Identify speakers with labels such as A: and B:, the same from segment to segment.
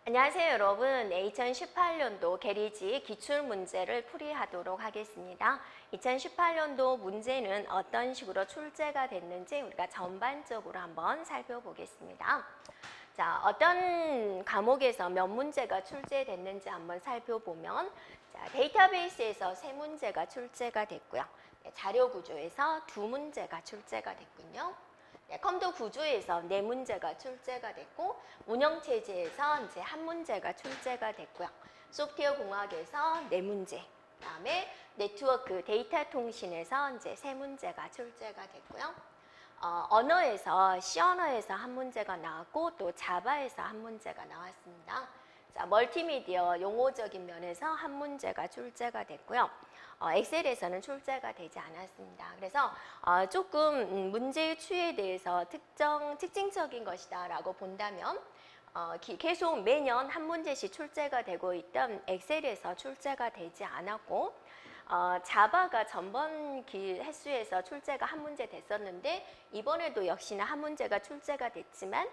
A: 안녕하세요, 여러분. 2018년도 계리지 기출문제를 풀이하도록 하겠습니다. 2018년도 문제는 어떤 식으로 출제가 됐는지 우리가 전반적으로 한번 살펴보겠습니다. 자, 어떤 과목에서 몇 문제가 출제됐는지 한번 살펴보면 자, 데이터베이스에서 3문제가 출제가 됐고요. 자료 구조에서 2문제가 출제가 됐군요. 컴퓨터 구조에서 4문제가 출제가 됐고 운영체제에서 이제 1문제가 출제가 됐고요. 소프트웨어 공학에서 4문제, 그다음에 네트워크 데이터 통신에서 이제 3문제가 출제가 됐고요. 언어에서 C 언어에서 1문제가 나왔고 또 자바에서 1문제가 나왔습니다. 자, 멀티미디어 용어적인 면에서 1문제가 출제가 됐고요. 엑셀에서는 출제가 되지 않았습니다. 그래서 조금 문제의 추이에 대해서 특징적인 것이다라고 본다면 계속 매년 1문제씩 출제가 되고 있던 엑셀에서 출제가 되지 않았고 자바가 전번 횟수에서 출제가 1문제 됐었는데 이번에도 역시나 1문제가 출제가 됐지만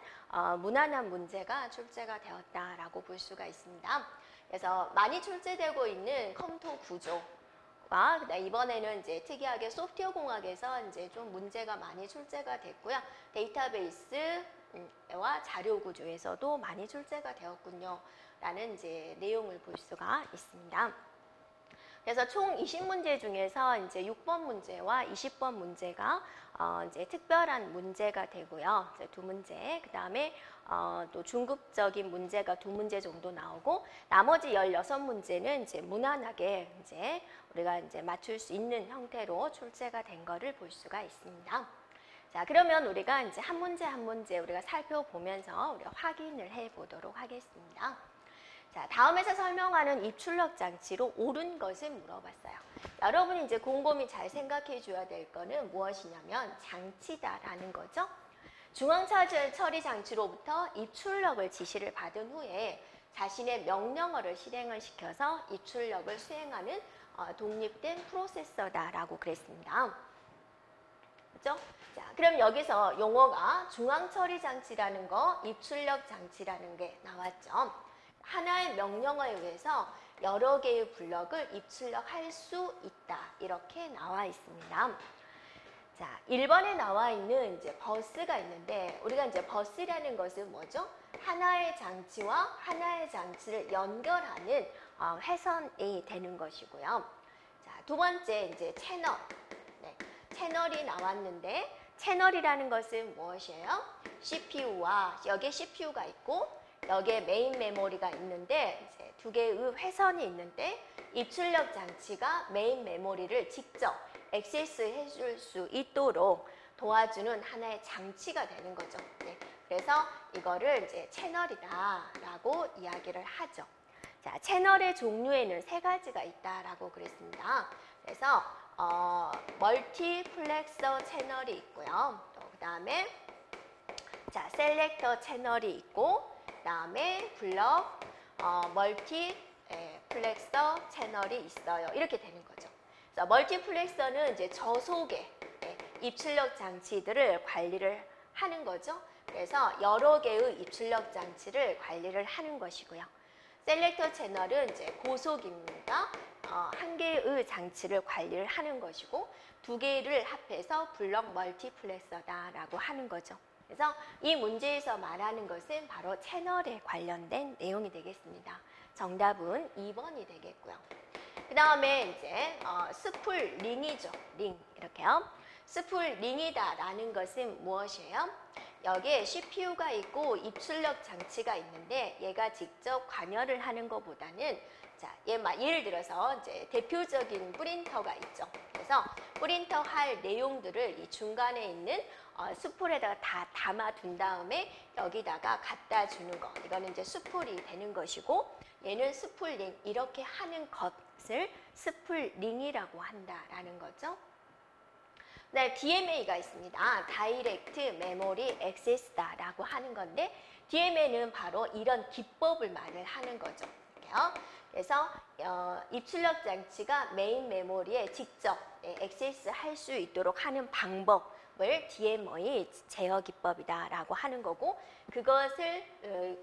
A: 무난한 문제가 출제가 되었다라고 볼 수가 있습니다. 그래서 많이 출제되고 있는 컴퓨터 구조 이번에는 이제 특이하게 소프트웨어 공학에서 이제 좀 문제가 많이 출제가 됐고요. 데이터베이스와 자료 구조에서도 많이 출제가 되었군요. 라는 이제 내용을 볼 수가 있습니다. 그래서 총 20문제 중에서 이제 6번 문제와 20번 문제가 이제 특별한 문제가 되고요. 이제 2문제, 그 다음에 또 중급적인 문제가 2문제 정도 나오고 나머지 16문제는 이제 무난하게 이제 우리가 이제 맞출 수 있는 형태로 출제가 된 거를 볼 수가 있습니다. 자, 그러면 우리가 이제 한 문제 우리가 살펴보면서 우리가 확인을 해 보도록 하겠습니다. 자, 다음에서 설명하는 입출력 장치로 옳은 것을 물어봤어요. 여러분이 이제 곰곰이 잘 생각해 줘야 될 거는 무엇이냐면 장치다라는 거죠. 중앙 처리 장치로부터 입출력을 지시를 받은 후에 자신의 명령어를 실행을 시켜서 입출력을 수행하는 독립된 프로세서다라고 그랬습니다. 그렇죠? 자, 그럼 여기서 용어가 중앙 처리 장치라는 거, 입출력 장치라는 게 나왔죠. 하나의 명령어에 의해서 여러 개의 블럭을 입출력할 수 있다. 이렇게 나와 있습니다. 자, 1번에 나와 있는 이제 버스가 있는데 우리가 이제 버스라는 것은 뭐죠? 하나의 장치와 하나의 장치를 연결하는 회선이 되는 것이고요. 자, 두 번째 이제 채널. 네, 채널이 나왔는데 채널이라는 것은 무엇이에요? CPU와 여기에 CPU가 있고 여기에 메인 메모리가 있는데 이제 두 개의 회선이 있는데 입출력 장치가 메인 메모리를 직접 액세스해 줄 수 있도록 도와주는 하나의 장치가 되는 거죠. 네, 그래서 이거를 이제 채널이다라고 이야기를 하죠. 자, 채널의 종류에는 3가지가 있다라고 그랬습니다. 그래서 멀티플렉서 채널이 있고요. 또 그다음에 자, 셀렉터 채널이 있고 그다음에 블럭 멀티플렉서 채널이 있어요. 이렇게 되는 거죠. 그래서 멀티플렉서는 이제 저속의 입출력 장치들을 관리를 하는 거죠. 그래서 여러 개의 입출력 장치를 관리를 하는 것이고요. 셀렉터 채널은 이제 고속입니다. 한 개의 장치를 관리를 하는 것이고 두 개를 합해서 블럭 멀티플렉서다라고 하는 거죠. 그래서 이 문제에서 말하는 것은 바로 채널에 관련된 내용이 되겠습니다. 정답은 2번이 되겠고요. 그 다음에 이제 스풀 링이죠. 링 이렇게요. 스풀 링이다라는 것은 무엇이에요? 여기에 CPU가 있고 입출력 장치가 있는데 얘가 직접 관여를 하는 것보다는 자, 예를 들어서 이제 대표적인 프린터가 있죠. 그래서 프린터 할 내용들을 이 중간에 있는 스풀에다가 다 담아둔 다음에 여기다가 갖다 주는 거. 이거는 이제 스풀이 되는 것이고 얘는 스풀링 이렇게 하는 것을 스풀링이라고 한다라는 거죠. 네, DMA가 있습니다. 다이렉트 메모리 액세스다라고 하는 건데 DMA는 바로 이런 기법을 말을 하는 거죠. 이렇게요. 그래서 입출력 장치가 메인 메모리에 직접 액세스 할 수 있도록 하는 방법을 DMA 제어 기법이다라고 하는 거고 그것을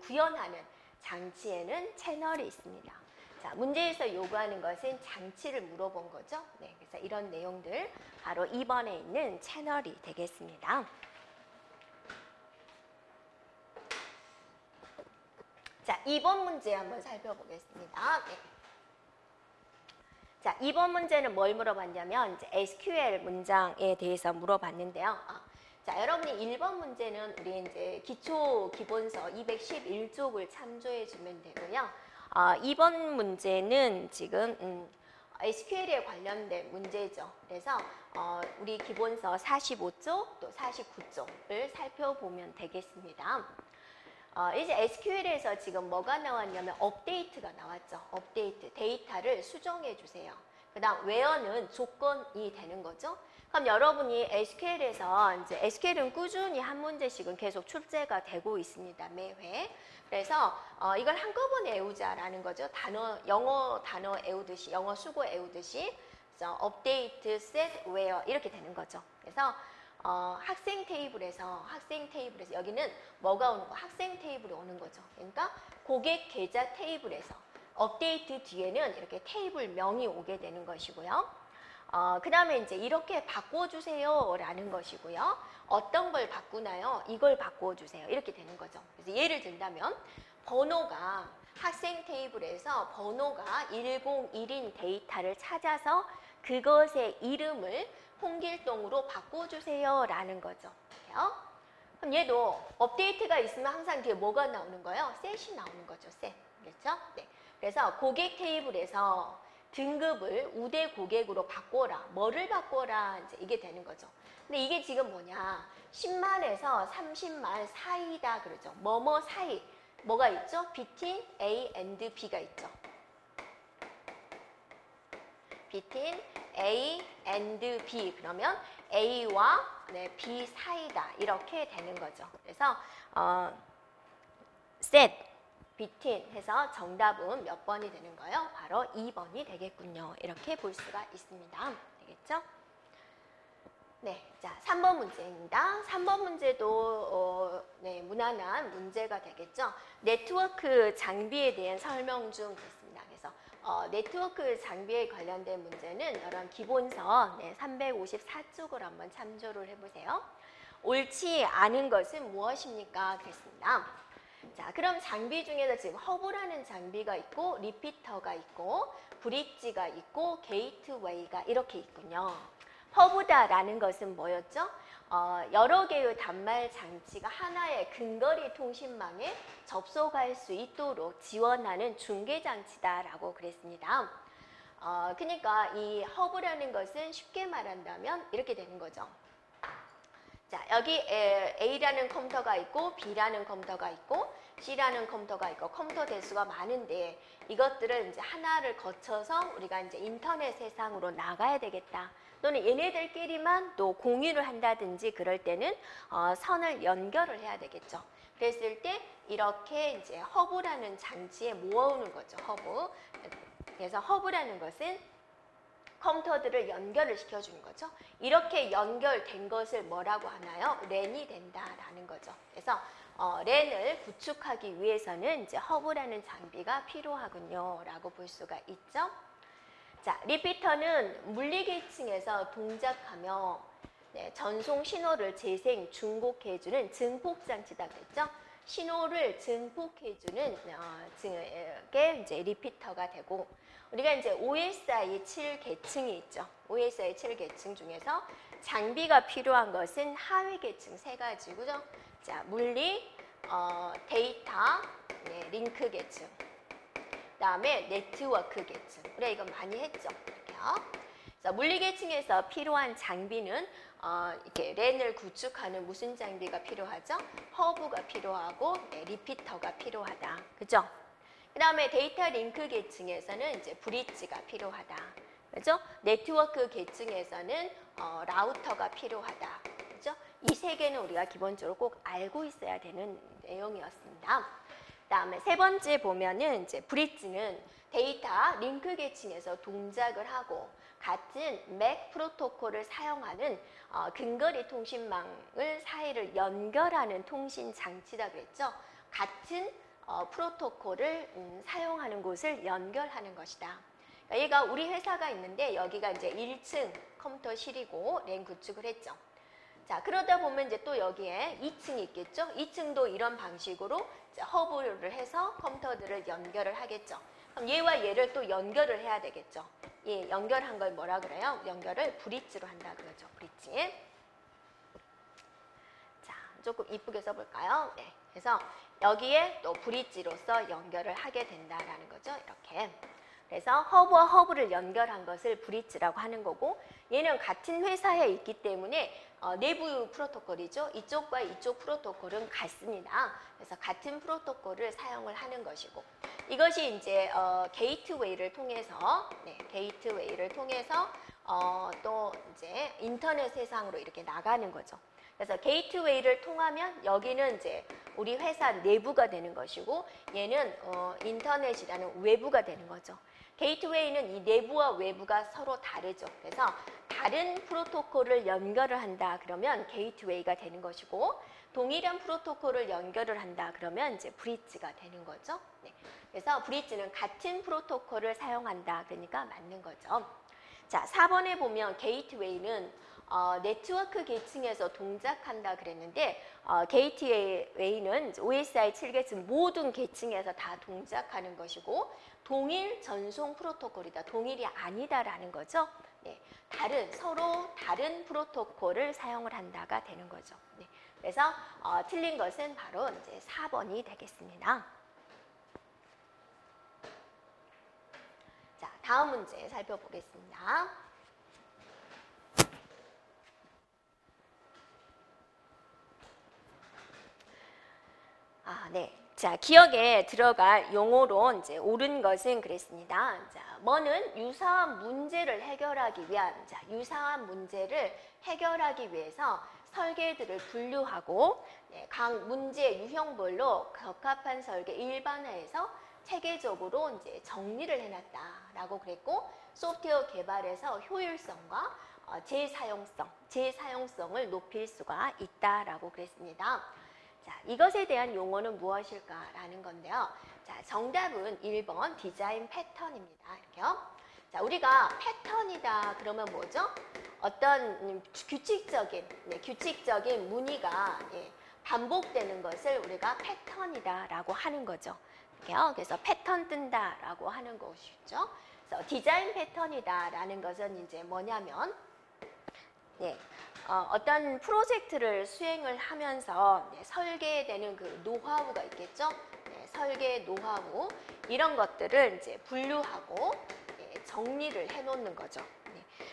A: 구현하는 장치에는 채널이 있습니다. 자, 문제에서 요구하는 것은 장치를 물어본 거죠. 네, 그래서 이런 내용들 바로 2번에 있는 채널이 되겠습니다. 자, 2번 문제 한번 살펴보겠습니다. 네. 자, 2번 문제는 뭘 물어봤냐면 이제 SQL 문장에 대해서 물어봤는데요. 자, 여러분이 1번 문제는 우리 이제 기초 기본서 211쪽을 참조해 주면 되고요. 2번 문제는 지금 SQL에 관련된 문제죠. 그래서 우리 기본서 45쪽 또 49쪽을 살펴보면 되겠습니다. 이제 SQL에서 지금 뭐가 나왔냐면 업데이트가 나왔죠. 업데이트, 데이터를 수정해 주세요. 그 다음 where는 조건이 되는 거죠. 그럼 여러분이 SQL에서 이제 SQL은 꾸준히 한 문제씩은 계속 출제가 되고 있습니다. 매회. 그래서 이걸 한꺼번에 외우자라는 거죠. 영어 단어 외우듯이, 영어 수고 외우듯이 업데이트, set, where 이렇게 되는 거죠. 그래서 학생 테이블에서 여기는 뭐가 오는 거? 학생 테이블이 오는 거죠. 그러니까 고객 계좌 테이블에서 업데이트 뒤에는 이렇게 테이블 명이 오게 되는 것이고요. 그 다음에 이제 이렇게 바꿔주세요 라는 것이고요. 어떤 걸 바꾸나요? 이걸 바꿔주세요. 이렇게 되는 거죠. 그래서 예를 든다면 번호가 학생 테이블에서 번호가 101인 데이터를 찾아서 그것의 이름을 홍길동으로 바꿔주세요 라는 거죠. 그럼 얘도 업데이트가 있으면 항상 뒤에 뭐가 나오는 거예요? 셋이 나오는 거죠. 셋. 그렇죠? 네. 그래서 고객 테이블에서 등급을 우대 고객으로 바꿔라. 뭐를 바꿔라. 이제 이게 되는 거죠. 근데 이게 지금 뭐냐. 10만에서 30만 사이다 그러죠. 뭐뭐 사이. 뭐가 있죠? between A and B가 있죠. between A and B 그러면 A와 B 사이다 이렇게 되는 거죠. 그래서 set, between 해서 정답은 몇 번이 되는 거예요? 바로 2번이 되겠군요. 이렇게 볼 수가 있습니다. 되겠죠? 네, 자 3번 문제입니다. 3번 문제도 무난한 문제가 되겠죠. 네트워크 장비에 대한 설명 중 있습니다. 그래서 네트워크 장비에 관련된 문제는 여러분 기본서 354쪽을 한번 참조를 해보세요. 옳지 않은 것은 무엇입니까? 그랬습니다. 자, 그럼 장비 중에서 지금 허브라는 장비가 있고 리피터가 있고 브릿지가 있고 게이트웨이가 이렇게 있군요. 허브다라는 것은 뭐였죠? 여러 개의 단말 장치가 하나의 근거리 통신망에 접속할 수 있도록 지원하는 중계 장치다라고 그랬습니다. 그러니까 이 허브라는 것은 쉽게 말한다면 이렇게 되는 거죠. 자, 여기 A라는 컴퓨터가 있고 B라는 컴퓨터가 있고 C라는 컴퓨터가 있고 컴퓨터 대수가 많은데 이것들을 이제 하나를 거쳐서 우리가 이제 인터넷 세상으로 나가야 되겠다. 또는 얘네들끼리만 또 공유를 한다든지 그럴 때는 선을 연결을 해야 되겠죠. 그랬을 때 이렇게 이제 허브라는 장치에 모아오는 거죠. 허브. 그래서 허브라는 것은 컴퓨터들을 연결을 시켜주는 거죠. 이렇게 연결된 것을 뭐라고 하나요? 랜이 된다라는 거죠. 그래서 랜을 구축하기 위해서는 이제 허브라는 장비가 필요하군요. 라고 볼 수가 있죠. 자, 리피터는 물리계층에서 동작하며 전송 신호를 재생, 중복해주는 증폭장치다 그랬죠. 신호를 증폭해주는 게 이제 리피터가 되고 우리가 이제 OSI 7계층이 있죠. OSI 7계층 중에서 장비가 필요한 것은 하위 계층 세 가지고요. 자, 물리, 데이터, 링크 계층. 그다음에 네트워크 계층. 우리가 이거 많이 했죠. 이렇게요. 자, 물리 계층에서 필요한 장비는 이렇게 랜을 구축하는 무슨 장비가 필요하죠? 허브가 필요하고 리피터가 필요하다. 그죠? 그다음에 데이터 링크 계층에서는 이제 브릿지가 필요하다. 그죠? 네트워크 계층에서는 라우터가 필요하다. 그죠? 이 세 개는 우리가 기본적으로 꼭 알고 있어야 되는 내용이었습니다. 그다음에 세 번째 보면은 이제 브릿지는 데이터 링크 계층에서 동작을 하고 같은 맥 프로토콜을 사용하는 근거리 통신망을 사이를 연결하는 통신 장치다 그랬죠. 같은 프로토콜을 사용하는 곳을 연결하는 것이다. 얘가 우리 회사가 있는데 여기가 이제 1층 컴퓨터실이고 랜 구축을 했죠. 자, 그러다 보면 이제 또 여기에 2층이 있겠죠. 2층도 이런 방식으로 허브를 해서 컴퓨터들을 연결을 하겠죠. 그럼 얘와 얘를 또 연결을 해야 되겠죠. 예, 연결한 걸 뭐라 그래요? 연결을 브릿지로 한다 그러죠. 브릿지. 자, 조금 이쁘게 써볼까요? 네, 그래서 여기에 또 브릿지로서 연결을 하게 된다라는 거죠. 이렇게. 그래서 허브와 허브를 연결한 것을 브릿지라고 하는 거고, 얘는 같은 회사에 있기 때문에 내부 프로토콜이죠. 이쪽과 이쪽 프로토콜은 같습니다. 그래서 같은 프로토콜을 사용을 하는 것이고, 이것이 이제 게이트웨이를 통해서, 게이트웨이를 통해서 또 이제 인터넷 세상으로 이렇게 나가는 거죠. 그래서 게이트웨이를 통하면 여기는 이제 우리 회사 내부가 되는 것이고, 얘는 인터넷이라는 외부가 되는 거죠. 게이트웨이는 이 내부와 외부가 서로 다르죠. 그래서 다른 프로토콜을 연결을 한다 그러면 게이트웨이가 되는 것이고, 동일한 프로토콜을 연결을 한다 그러면 이제 브릿지가 되는 거죠. 네. 그래서 브릿지는 같은 프로토콜을 사용한다 그러니까 맞는 거죠. 자, 4번에 보면 게이트웨이는 네트워크 계층에서 동작한다 그랬는데, 게이트웨이는 OSI 7계층 모든 계층에서 다 동작하는 것이고, 동일 전송 프로토콜이다. 동일이 아니다라는 거죠. 네, 서로 다른 프로토콜을 사용을 한다가 되는 거죠. 네, 그래서 틀린 것은 바로 이제 4번이 되겠습니다. 자, 다음 문제 살펴보겠습니다. 네. 자, 기억에 들어갈 용어로 이제 옳은 것은 그랬습니다. 자, 뭐는 유사한 문제를 해결하기 위한, 유사한 문제를 해결하기 위해서 설계들을 분류하고, 각 문제 유형별로 적합한 설계 일반화해서 체계적으로 이제 정리를 해놨다라고 그랬고, 소프트웨어 개발에서 효율성과 재사용성을 높일 수가 있다라고 그랬습니다. 자, 이것에 대한 용어는 무엇일까라는 건데요. 자, 정답은 1번 디자인 패턴입니다. 이렇게요. 자, 우리가 패턴이다 그러면 뭐죠? 어떤 규칙적인 무늬가 반복되는 것을 우리가 패턴이다라고 하는 거죠. 이렇게요. 그래서 패턴 뜬다라고 하는 것이죠. 그래서 디자인 패턴이다라는 것은 이제 뭐냐면, 어떤 프로젝트를 수행을 하면서 설계되는 그 노하우가 있겠죠. 설계 노하우 이런 것들을 이제 분류하고 정리를 해놓는 거죠.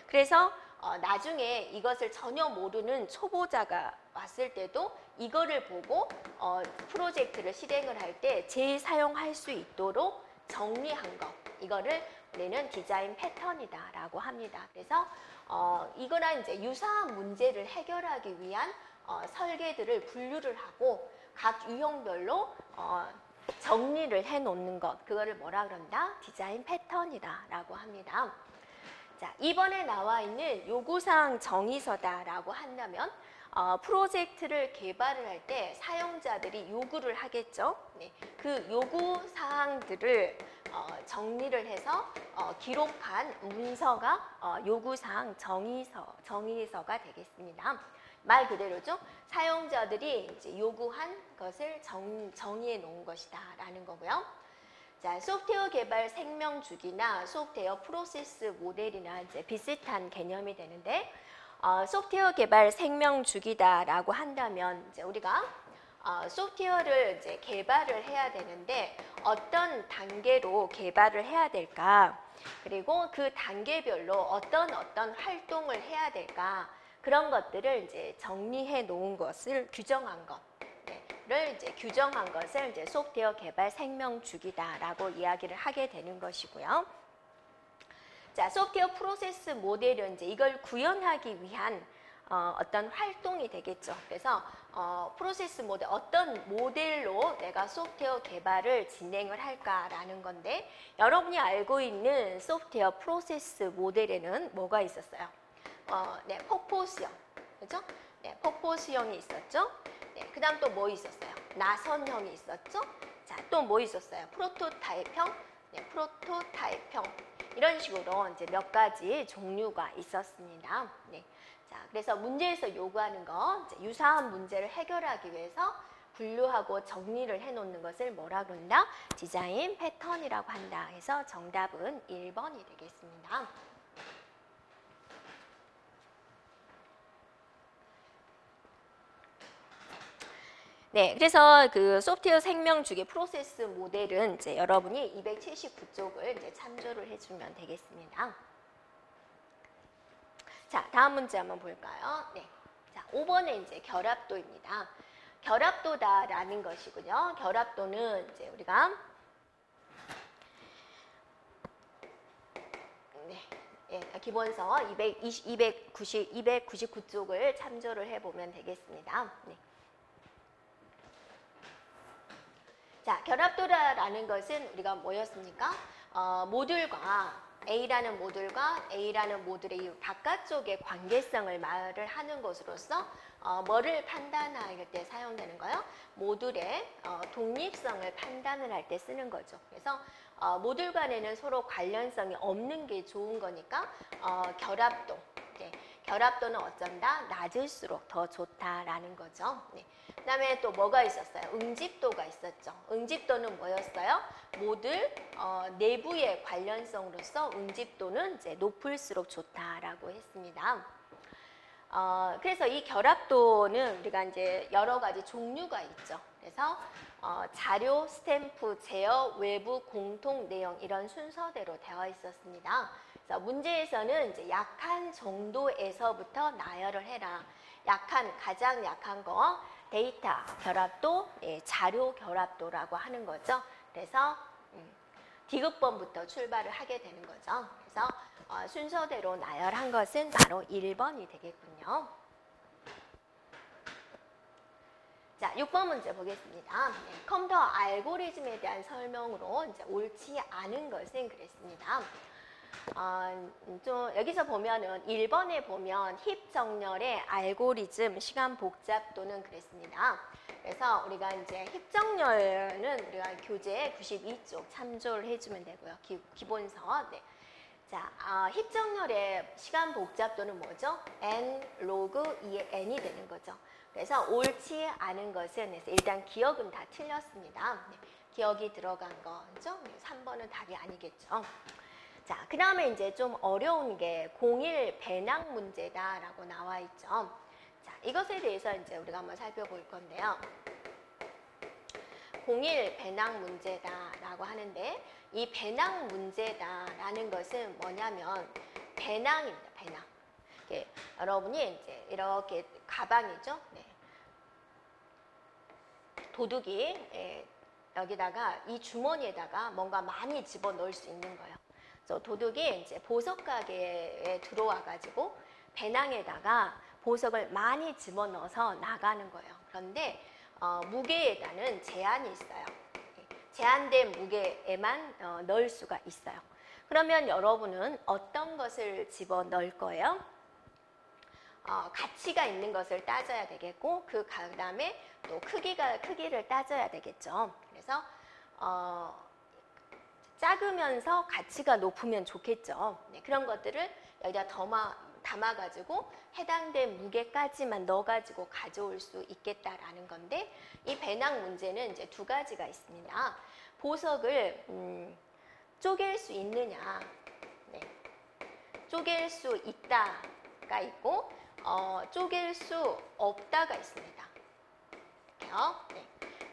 A: 그래서 나중에 이것을 전혀 모르는 초보자가 왔을 때도 이거를 보고 프로젝트를 실행을 할 때 재사용할 수 있도록 정리한 것, 이거를 우리는 디자인 패턴이다라고 합니다. 그래서 이거랑 이제 유사한 문제를 해결하기 위한 설계들을 분류를 하고 각 유형별로 정리를 해놓는 것, 그거를 뭐라 그런다? 디자인 패턴이다라고 합니다. 자, 2번에 나와 있는 요구사항 정의서다라고 한다면 프로젝트를 개발을 할 때 사용자들이 요구를 하겠죠. 그 요구사항들을 정리를 해서 기록한 문서가 요구사항 정의서가 되겠습니다. 말 그대로죠. 사용자들이 이제 요구한 것을 정의해 놓은 것이다라는 거고요. 자, 소프트웨어 개발 생명 주기나 소프트웨어 프로세스 모델이나 이제 비슷한 개념이 되는데, 소프트웨어 개발 생명 주기다라고 한다면 이제 우리가 소프트웨어를 이제 개발을 해야 되는데 어떤 단계로 개발을 해야 될까? 그리고 그 단계별로 어떤 활동을 해야 될까? 그런 것들을 이제 정리해 놓은 것을 규정한 것. 를 이제 규정한 것을 이제 소프트웨어 개발 생명 주기다라고 이야기를 하게 되는 것이고요. 자, 소프트웨어 프로세스 모델은 이제 이걸 구현하기 위한 어떤 활동이 되겠죠. 그래서 프로세스 모델, 어떤 모델로 내가 소프트웨어 개발을 진행을 할까라는 건데, 여러분이 알고 있는 소프트웨어 프로세스 모델에는 뭐가 있었어요? 폭포수형, 그렇죠? 폭포수형이 있었죠. 그 다음 또 뭐 있었어요? 나선형이 있었죠. 자, 또 뭐 있었어요? 프로토타입형, 네, 프로토타입형. 이런 식으로 이제 몇 가지 종류가 있었습니다. 네. 자, 그래서 문제에서 요구하는 거, 이제 유사한 문제를 해결하기 위해서 분류하고 정리를 해놓는 것을 뭐라 그런다? 디자인 패턴이라고 한다. 해서 정답은 1번이 되겠습니다. 네, 그래서 그 소프트웨어 생명 주기 프로세스 모델은 이제 여러분이 279쪽을 이제 참조를 해주면 되겠습니다. 자, 다음 문제 한번 볼까요? 네. 자, 5번에 이제 결합도입니다. 결합도다라는 것이고요. 결합도는 이제 우리가 기본서 299쪽을 참조를 해보면 되겠습니다. 네. 자, 결합도라는 것은 우리가 뭐였습니까? 모듈과 A라는 모듈의 이 바깥쪽의 관계성을 말을 하는 것으로서 뭐를 판단할 때 사용되는 거예요? 모듈의 독립성을 판단을 할 때 쓰는 거죠. 그래서 모듈 간에는 서로 관련성이 없는 게 좋은 거니까 결합도. 네, 결합도는 어쩐다? 낮을수록 더 좋다라는 거죠. 네. 그 다음에 또 뭐가 있었어요? 응집도가 있었죠. 응집도는 뭐였어요? 모듈 내부의 관련성으로서 응집도는 이제 높을수록 좋다라고 했습니다. 그래서 이 결합도는 우리가 이제 여러 가지 종류가 있죠. 그래서 자료, 스탬프, 제어, 외부, 공통, 내용 이런 순서대로 되어 있었습니다. 그래서 문제에서는 이제 약한 정도에서부터 나열을 해라. 가장 약한 거 데이터 결합도, 자료 결합도라고 하는 거죠. 그래서 디귿번부터 출발을 하게 되는 거죠. 그래서 순서대로 나열한 것은 바로 1번이 되겠군요. 자, 6번 문제 보겠습니다. 네, 컴퓨터 알고리즘에 대한 설명으로 이제 옳지 않은 것은 그랬습니다. 좀 여기서 보면은 1번에 보면 힙 정렬의 알고리즘 시간 복잡도는 그랬습니다. 그래서 우리가 이제 힙 정렬은 우리가 교재 92쪽 참조를 해주면 되고요. 기본서. 네. 자, 힙 정렬의 시간 복잡도는 뭐죠? n 로그 2의 n이 되는 거죠. 그래서 옳지 않은 것은 일단 기억은 다 틀렸습니다. 네. 기억이 들어간 거죠. 3번은 답이 아니겠죠. 자, 그 다음에 이제 좀 어려운 게 공일 배낭 문제다라고 나와 있죠. 자, 이것에 대해서 이제 우리가 한번 살펴볼 건데요. 공일 배낭 문제다라고 하는데 이 배낭 문제다라는 것은 뭐냐면 배낭입니다. 배낭. 여러분이 이제 이렇게 가방이죠. 네. 도둑이 여기다가 이 주머니에다가 뭔가 많이 집어 넣을 수 있는 거예요. 그래서 도둑이 이제 보석 가게에 들어와 가지고 배낭에다가 보석을 많이 집어 넣어서 나가는 거예요. 그런데 무게에다는 제한이 있어요. 제한된 무게에만 넣을 수가 있어요. 그러면 여러분은 어떤 것을 집어 넣을 거예요? 가치가 있는 것을 따져야 되겠고 그 다음에 또 크기를 따져야 되겠죠. 그래서 작으면서 가치가 높으면 좋겠죠. 네, 그런 것들을 여기다 담아가지고 해당된 무게까지만 넣어가지고 가져올 수 있겠다라는 건데 이 배낭 문제는 이제 두 가지가 있습니다. 보석을 쪼갤 수 있느냐, 네. 쪼갤 수 있다가 있고 쪼갤 수 없다가 있습니다. 네.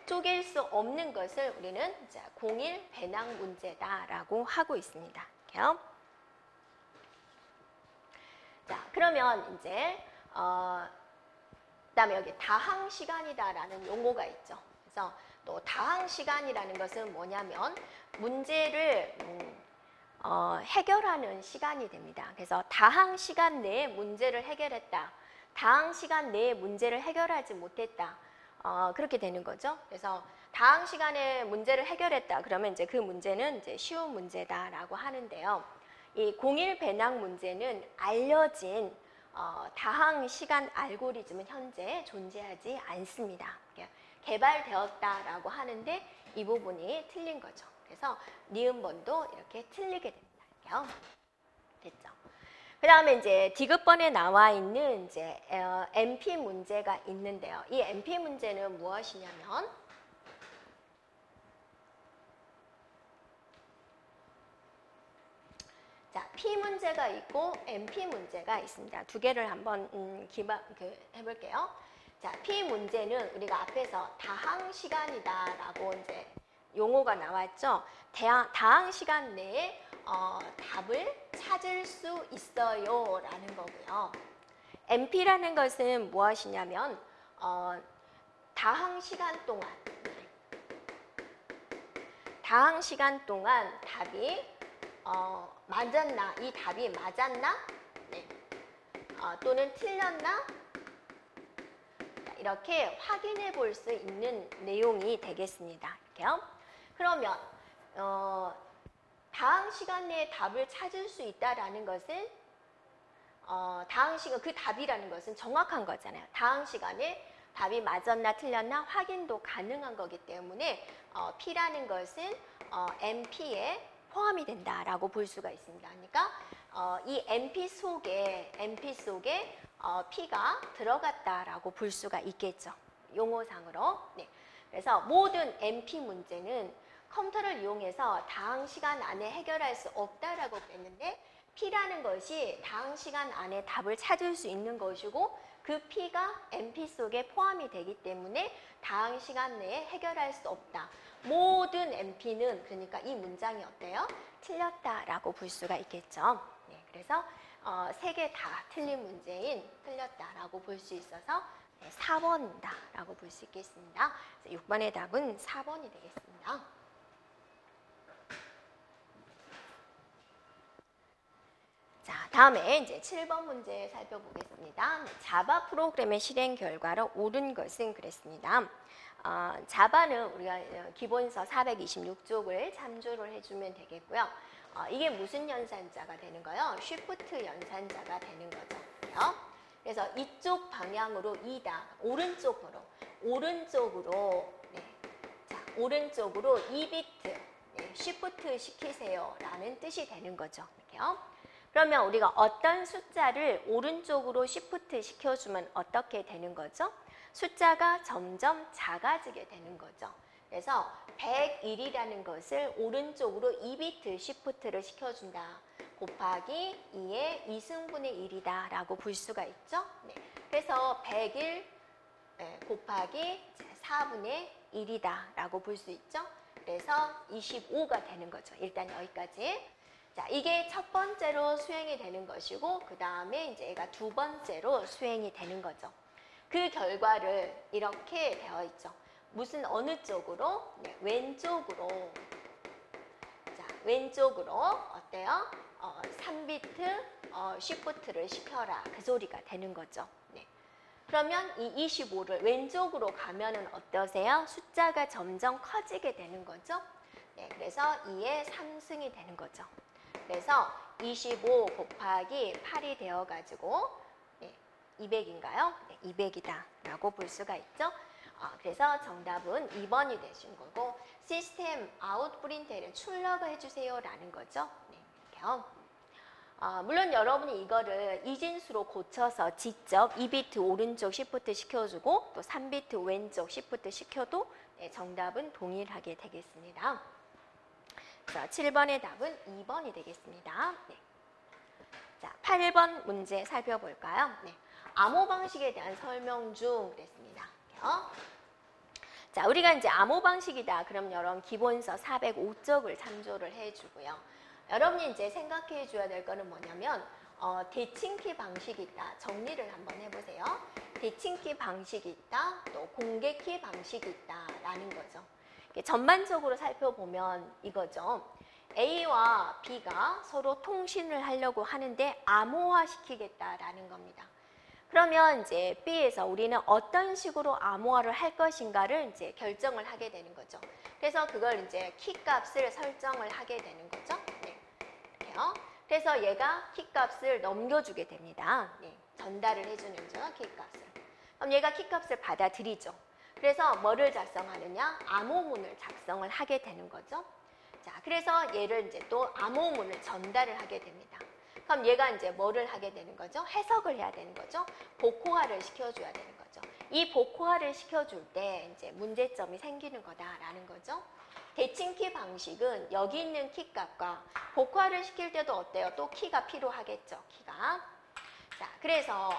A: 쪼갤 수 없는 것을 우리는 공일 배낭 문제다라고 하고 있습니다. 자, 그러면 이제 그다음에 여기 다항 시간이다라는 용어가 있죠. 그래서 또 다항 시간이라는 것은 뭐냐면 문제를 해결하는 시간이 됩니다. 그래서 다항 시간 내에 문제를 해결했다. 다항 시간 내에 문제를 해결하지 못했다. 그렇게 되는 거죠. 그래서 다항 시간에 문제를 해결했다. 그러면 이제 그 문제는 이제 쉬운 문제다라고 하는데요. 이 공일 배낭 문제는 알려진 다항 시간 알고리즘은 현재 존재하지 않습니다. 개발되었다라고 하는데 이 부분이 틀린 거죠. 그래서 니은번도 이렇게 틀리게 됩니다. 됐죠? 그 다음에 이제 디귿번에 나와 있는 이제 MP 문제가 있는데요. 이 MP 문제는 무엇이냐면 자, P 문제가 있고 MP 문제가 있습니다. 두 개를 한번 해볼게요. 자, P 문제는 우리가 앞에서 다항 시간이다라고 이제 용어가 나왔죠. 다항 시간 내에 답을 찾을 수 있어요라는 거고요. MP라는 것은 무엇이냐면 다항 시간 동안 답이 맞았나? 이 답이 맞았나? 네. 또는 틀렸나? 이렇게 확인해 볼 수 있는 내용이 되겠습니다. 이렇게요. 그러면 다항 시간 내에 답을 찾을 수 있다라는 것은 다항 시간 그 답이라는 것은 정확한 거잖아요. 다항 시간에 답이 맞았나 틀렸나 확인도 가능한 거기 때문에 P라는 것은 MP에 포함이 된다라고 볼 수가 있습니다. 그러니까 이 MP 속에 P가 들어갔다라고 볼 수가 있겠죠. 용어상으로. 네. 그래서 모든 MP 문제는 컴퓨터를 이용해서 다항 시간 안에 해결할 수 없다라고 그랬는데 P라는 것이 다항 시간 안에 답을 찾을 수 있는 것이고 그 P가 MP 속에 포함이 되기 때문에 다항 시간 내에 해결할 수 없다. 모든 MP는 그러니까 이 문장이 어때요? 틀렸다라고 볼 수가 있겠죠. 네, 그래서 세 개 다 틀린 문제인 틀렸다라고 볼 수 있어서 4번이다라고 볼 수 있겠습니다. 6번의 답은 4번이 되겠습니다. 자, 다음에 이제 7번 문제 살펴보겠습니다. 자바 프로그램의 실행 결과로 옳은 것은 그랬습니다. 자바는 우리가 기본서 426쪽을 참조를 해주면 되겠고요. 이게 무슨 연산자가 되는 거예요? 쉬프트 연산자가 되는 거죠. 그래서 이쪽 방향으로 이다. 오른쪽으로 네. 자, 오른쪽으로 2비트 쉬프트 시키세요 라는 뜻이 되는 거죠. 이렇게요. 그러면 우리가 어떤 숫자를 오른쪽으로 쉬프트 시켜주면 어떻게 되는 거죠? 숫자가 점점 작아지게 되는 거죠. 그래서 101이라는 것을 오른쪽으로 2비트 쉬프트를 시켜준다. 곱하기 2의 2승분의 1이다 라고 볼 수가 있죠. 네. 그래서 101 곱하기 4분의 1이다 라고 볼 수 있죠. 그래서 25가 되는 거죠. 일단 여기까지. 자, 이게 첫 번째로 수행이 되는 것이고 그 다음에 이제 얘가 두 번째로 수행이 되는 거죠. 그 결과를 이렇게 되어 있죠. 무슨 어느 쪽으로? 네, 왼쪽으로. 자, 왼쪽으로 어때요? 3비트 쉬프트를 시켜라. 그 소리가 되는 거죠. 네. 그러면 이 25를 왼쪽으로 가면은 어떠세요? 숫자가 점점 커지게 되는 거죠. 네, 그래서 2의 3승이 되는 거죠. 그래서 25 곱하기 8이 되어가지고 200인가요? 네, 200이다 라고 볼 수가 있죠. 그래서 정답은 2번이 되신 거고 시스템 아웃 프린트를 출력을 해주세요 라는 거죠. 네, 이렇게요. 물론 여러분이 이거를 이진수로 고쳐서 직접 2비트 오른쪽 시프트 시켜주고 또 3비트 왼쪽 시프트 시켜도 네, 정답은 동일하게 되겠습니다. 자, 7번의 답은 2번이 되겠습니다. 네. 자, 8번 문제 살펴볼까요? 네. 암호 방식에 대한 설명 중 그랬습니다. 자, 우리가 이제 암호 방식이다. 그럼 여러분 기본서 405쪽을 참조를 해주고요. 여러분이 이제 생각해 줘야 될 거는 뭐냐면 대칭키 방식이 있다. 정리를 한번 해보세요. 대칭키 방식이 있다. 또 공개키 방식이 있다라는 거죠. 전반적으로 살펴보면 이거죠. A와 B가 서로 통신을 하려고 하는데 암호화 시키겠다라는 겁니다. 그러면 이제 B에서 우리는 어떤 식으로 암호화를 할 것인가를 이제 결정을 하게 되는 거죠. 그래서 그걸 이제 키 값을 설정을 하게 되는 거죠. 네. 이렇게요. 그래서 얘가 키 값을 넘겨주게 됩니다. 네. 전달을 해주는 죠, 키 값을. 그럼 얘가 키 값을 받아들이죠. 그래서 뭐를 작성하느냐? 암호문을 작성을 하게 되는 거죠. 자, 그래서 얘를 이제 또 암호문을 전달을 하게 됩니다. 그럼 얘가 이제 뭐를 하게 되는 거죠? 해석을 해야 되는 거죠. 복호화를 시켜줘야 되는 거죠. 이 복호화를 시켜줄 때 이제 문제점이 생기는 거다라는 거죠. 대칭키 방식은 여기 있는 키 값과 복호화를 시킬 때도 어때요? 또 키가 필요하겠죠. 키가. 자, 그래서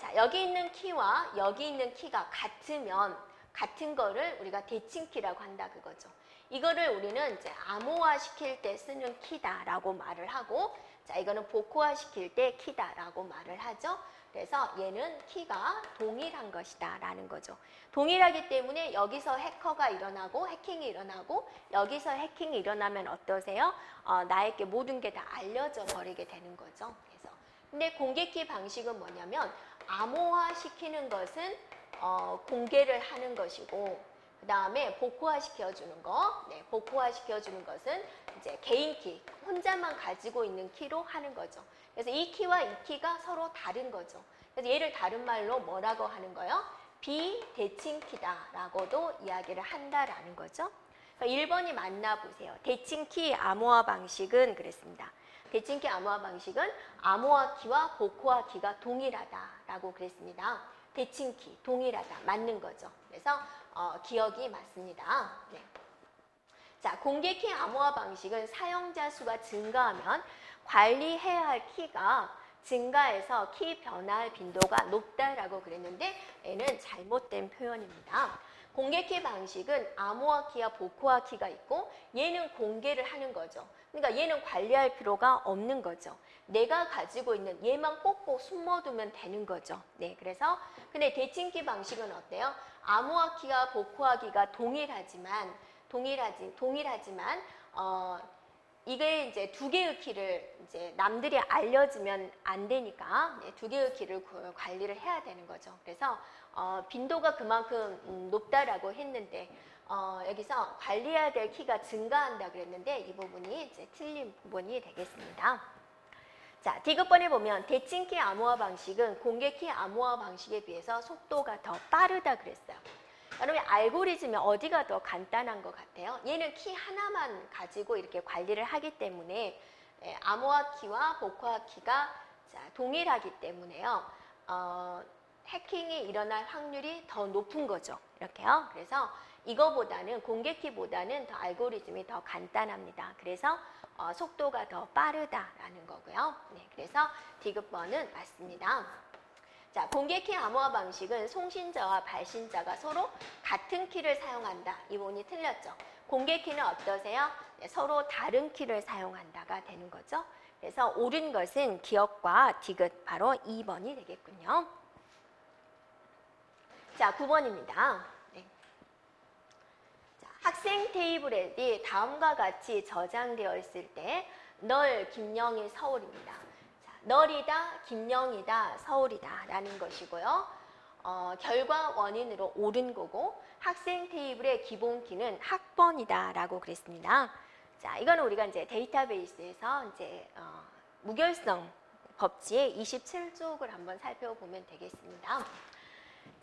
A: 자, 여기 있는 키와 여기 있는 키가 같으면 같은 거를 우리가 대칭키라고 한다 그거죠. 이거를 우리는 이제 암호화 시킬 때 쓰는 키다라고 말을 하고, 자, 이거는 복호화 시킬 때 키다라고 말을 하죠. 그래서 얘는 키가 동일한 것이다라는 거죠. 동일하기 때문에 여기서 해커가 일어나고 해킹이 일어나고 여기서 해킹이 일어나면 어떠세요? 나에게 모든 게 다 알려져 버리게 되는 거죠. 그래서 근데 공개키 방식은 뭐냐면 암호화 시키는 것은 공개를 하는 것이고, 그 다음에 복호화 시켜주는 거, 네, 복호화 시켜주는 것은 이제 개인 키, 혼자만 가지고 있는 키로 하는 거죠. 그래서 이 키와 이 키가 서로 다른 거죠. 그래서 얘를 다른 말로 뭐라고 하는 거예요? 비대칭키다라고도 이야기를 한다라는 거죠. 1번이 맞나 보세요. 대칭키 암호화 방식은 그랬습니다. 대칭키 암호화 방식은 암호화 키와 복호화 키가 동일하다라고 그랬습니다. 대칭키 동일하다 맞는 거죠. 그래서 기억이 맞습니다. 네. 자, 공개키 암호화 방식은 사용자 수가 증가하면 관리해야 할 키가 증가해서 키 변화할 빈도가 높다라고 그랬는데 얘는 잘못된 표현입니다. 공개키 방식은 암호화 키와 복호화 키가 있고 얘는 공개를 하는 거죠. 그러니까 얘는 관리할 필요가 없는 거죠. 내가 가지고 있는 얘만 꼭꼭 숨어두면 되는 거죠. 네, 그래서 근데 대칭키 방식은 어때요? 암호화 키와 복호화 키가 동일하지만 이게 이제 두 개의 키를 이제 남들이 알려주면 안 되니까 네, 두 개의 키를 관리를 해야 되는 거죠. 그래서 빈도가 그만큼 높다라고 했는데 여기서 관리해야 될 키가 증가한다 그랬는데 이 부분이 이제 틀린 부분이 되겠습니다. 자, 디귿번에 보면 대칭키 암호화 방식은 공개키 암호화 방식에 비해서 속도가 더 빠르다 그랬어요. 여러분 알고리즘이 어디가 더 간단한 것 같아요? 얘는 키 하나만 가지고 이렇게 관리를 하기 때문에 암호화 키와 복호화 키가 동일하기 때문에요. 해킹이 일어날 확률이 더 높은 거죠. 이렇게요. 그래서 이거보다는 공개키보다는 더 알고리즘이 더 간단합니다. 그래서 속도가 더 빠르다라는 거고요. 네, 그래서 디귿번은 맞습니다. 자, 공개키 암호화 방식은 송신자와 발신자가 서로 같은 키를 사용한다. 이 부분이 틀렸죠. 공개키는 어떠세요? 네, 서로 다른 키를 사용한다가 되는 거죠. 그래서 옳은 것은 기억과 디귿 바로 2번이 되겠군요. 자, 9번입니다. 네. 자, 학생 테이블에 다음과 같이 저장되어 있을 때 널, 김영희, 서울입니다. 널이다, 김영이다, 서울이다 라는 것이고요. 결과 원인으로 옳은 거고 학생 테이블의 기본키는 학번이다 라고 그랬습니다. 자, 이거는 우리가 이제 데이터베이스에서 이제 무결성 법지의 27쪽을 한번 살펴보면 되겠습니다.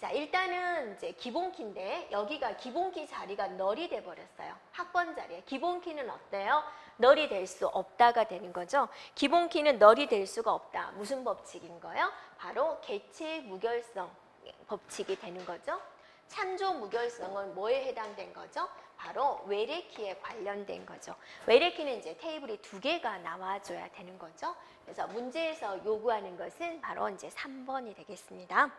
A: 자, 일단은 이제 기본키인데 여기가 기본키 자리가 널이 돼 버렸어요. 학번 자리에. 기본키는 어때요? 널이 될 수 없다가 되는 거죠. 기본키는 널이 될 수가 없다. 무슨 법칙인 거예요? 바로 개체 무결성 법칙이 되는 거죠. 참조 무결성은 뭐에 해당된 거죠? 바로 외래키에 관련된 거죠. 외래키는 이제 테이블이 2개가 나와줘야 되는 거죠. 그래서 문제에서 요구하는 것은 바로 이제 3번이 되겠습니다.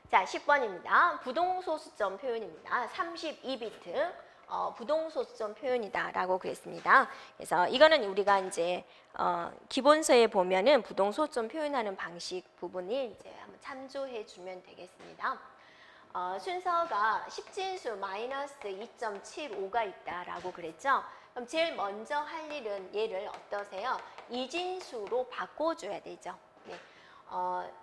A: 자, 10번입니다. 부동소수점 표현입니다. 32비트 부동소수점 표현이다라고 그랬습니다. 그래서 이거는 우리가 이제 기본서에 보면은 부동소수점 표현하는 방식 부분이 이제 한번 참조해 주면 되겠습니다. 순서가 10진수 마이너스 2.75가 있다라고 그랬죠. 그럼 제일 먼저 할 일은 얘를 어떠세요? 2진수로 바꿔줘야 되죠. 네.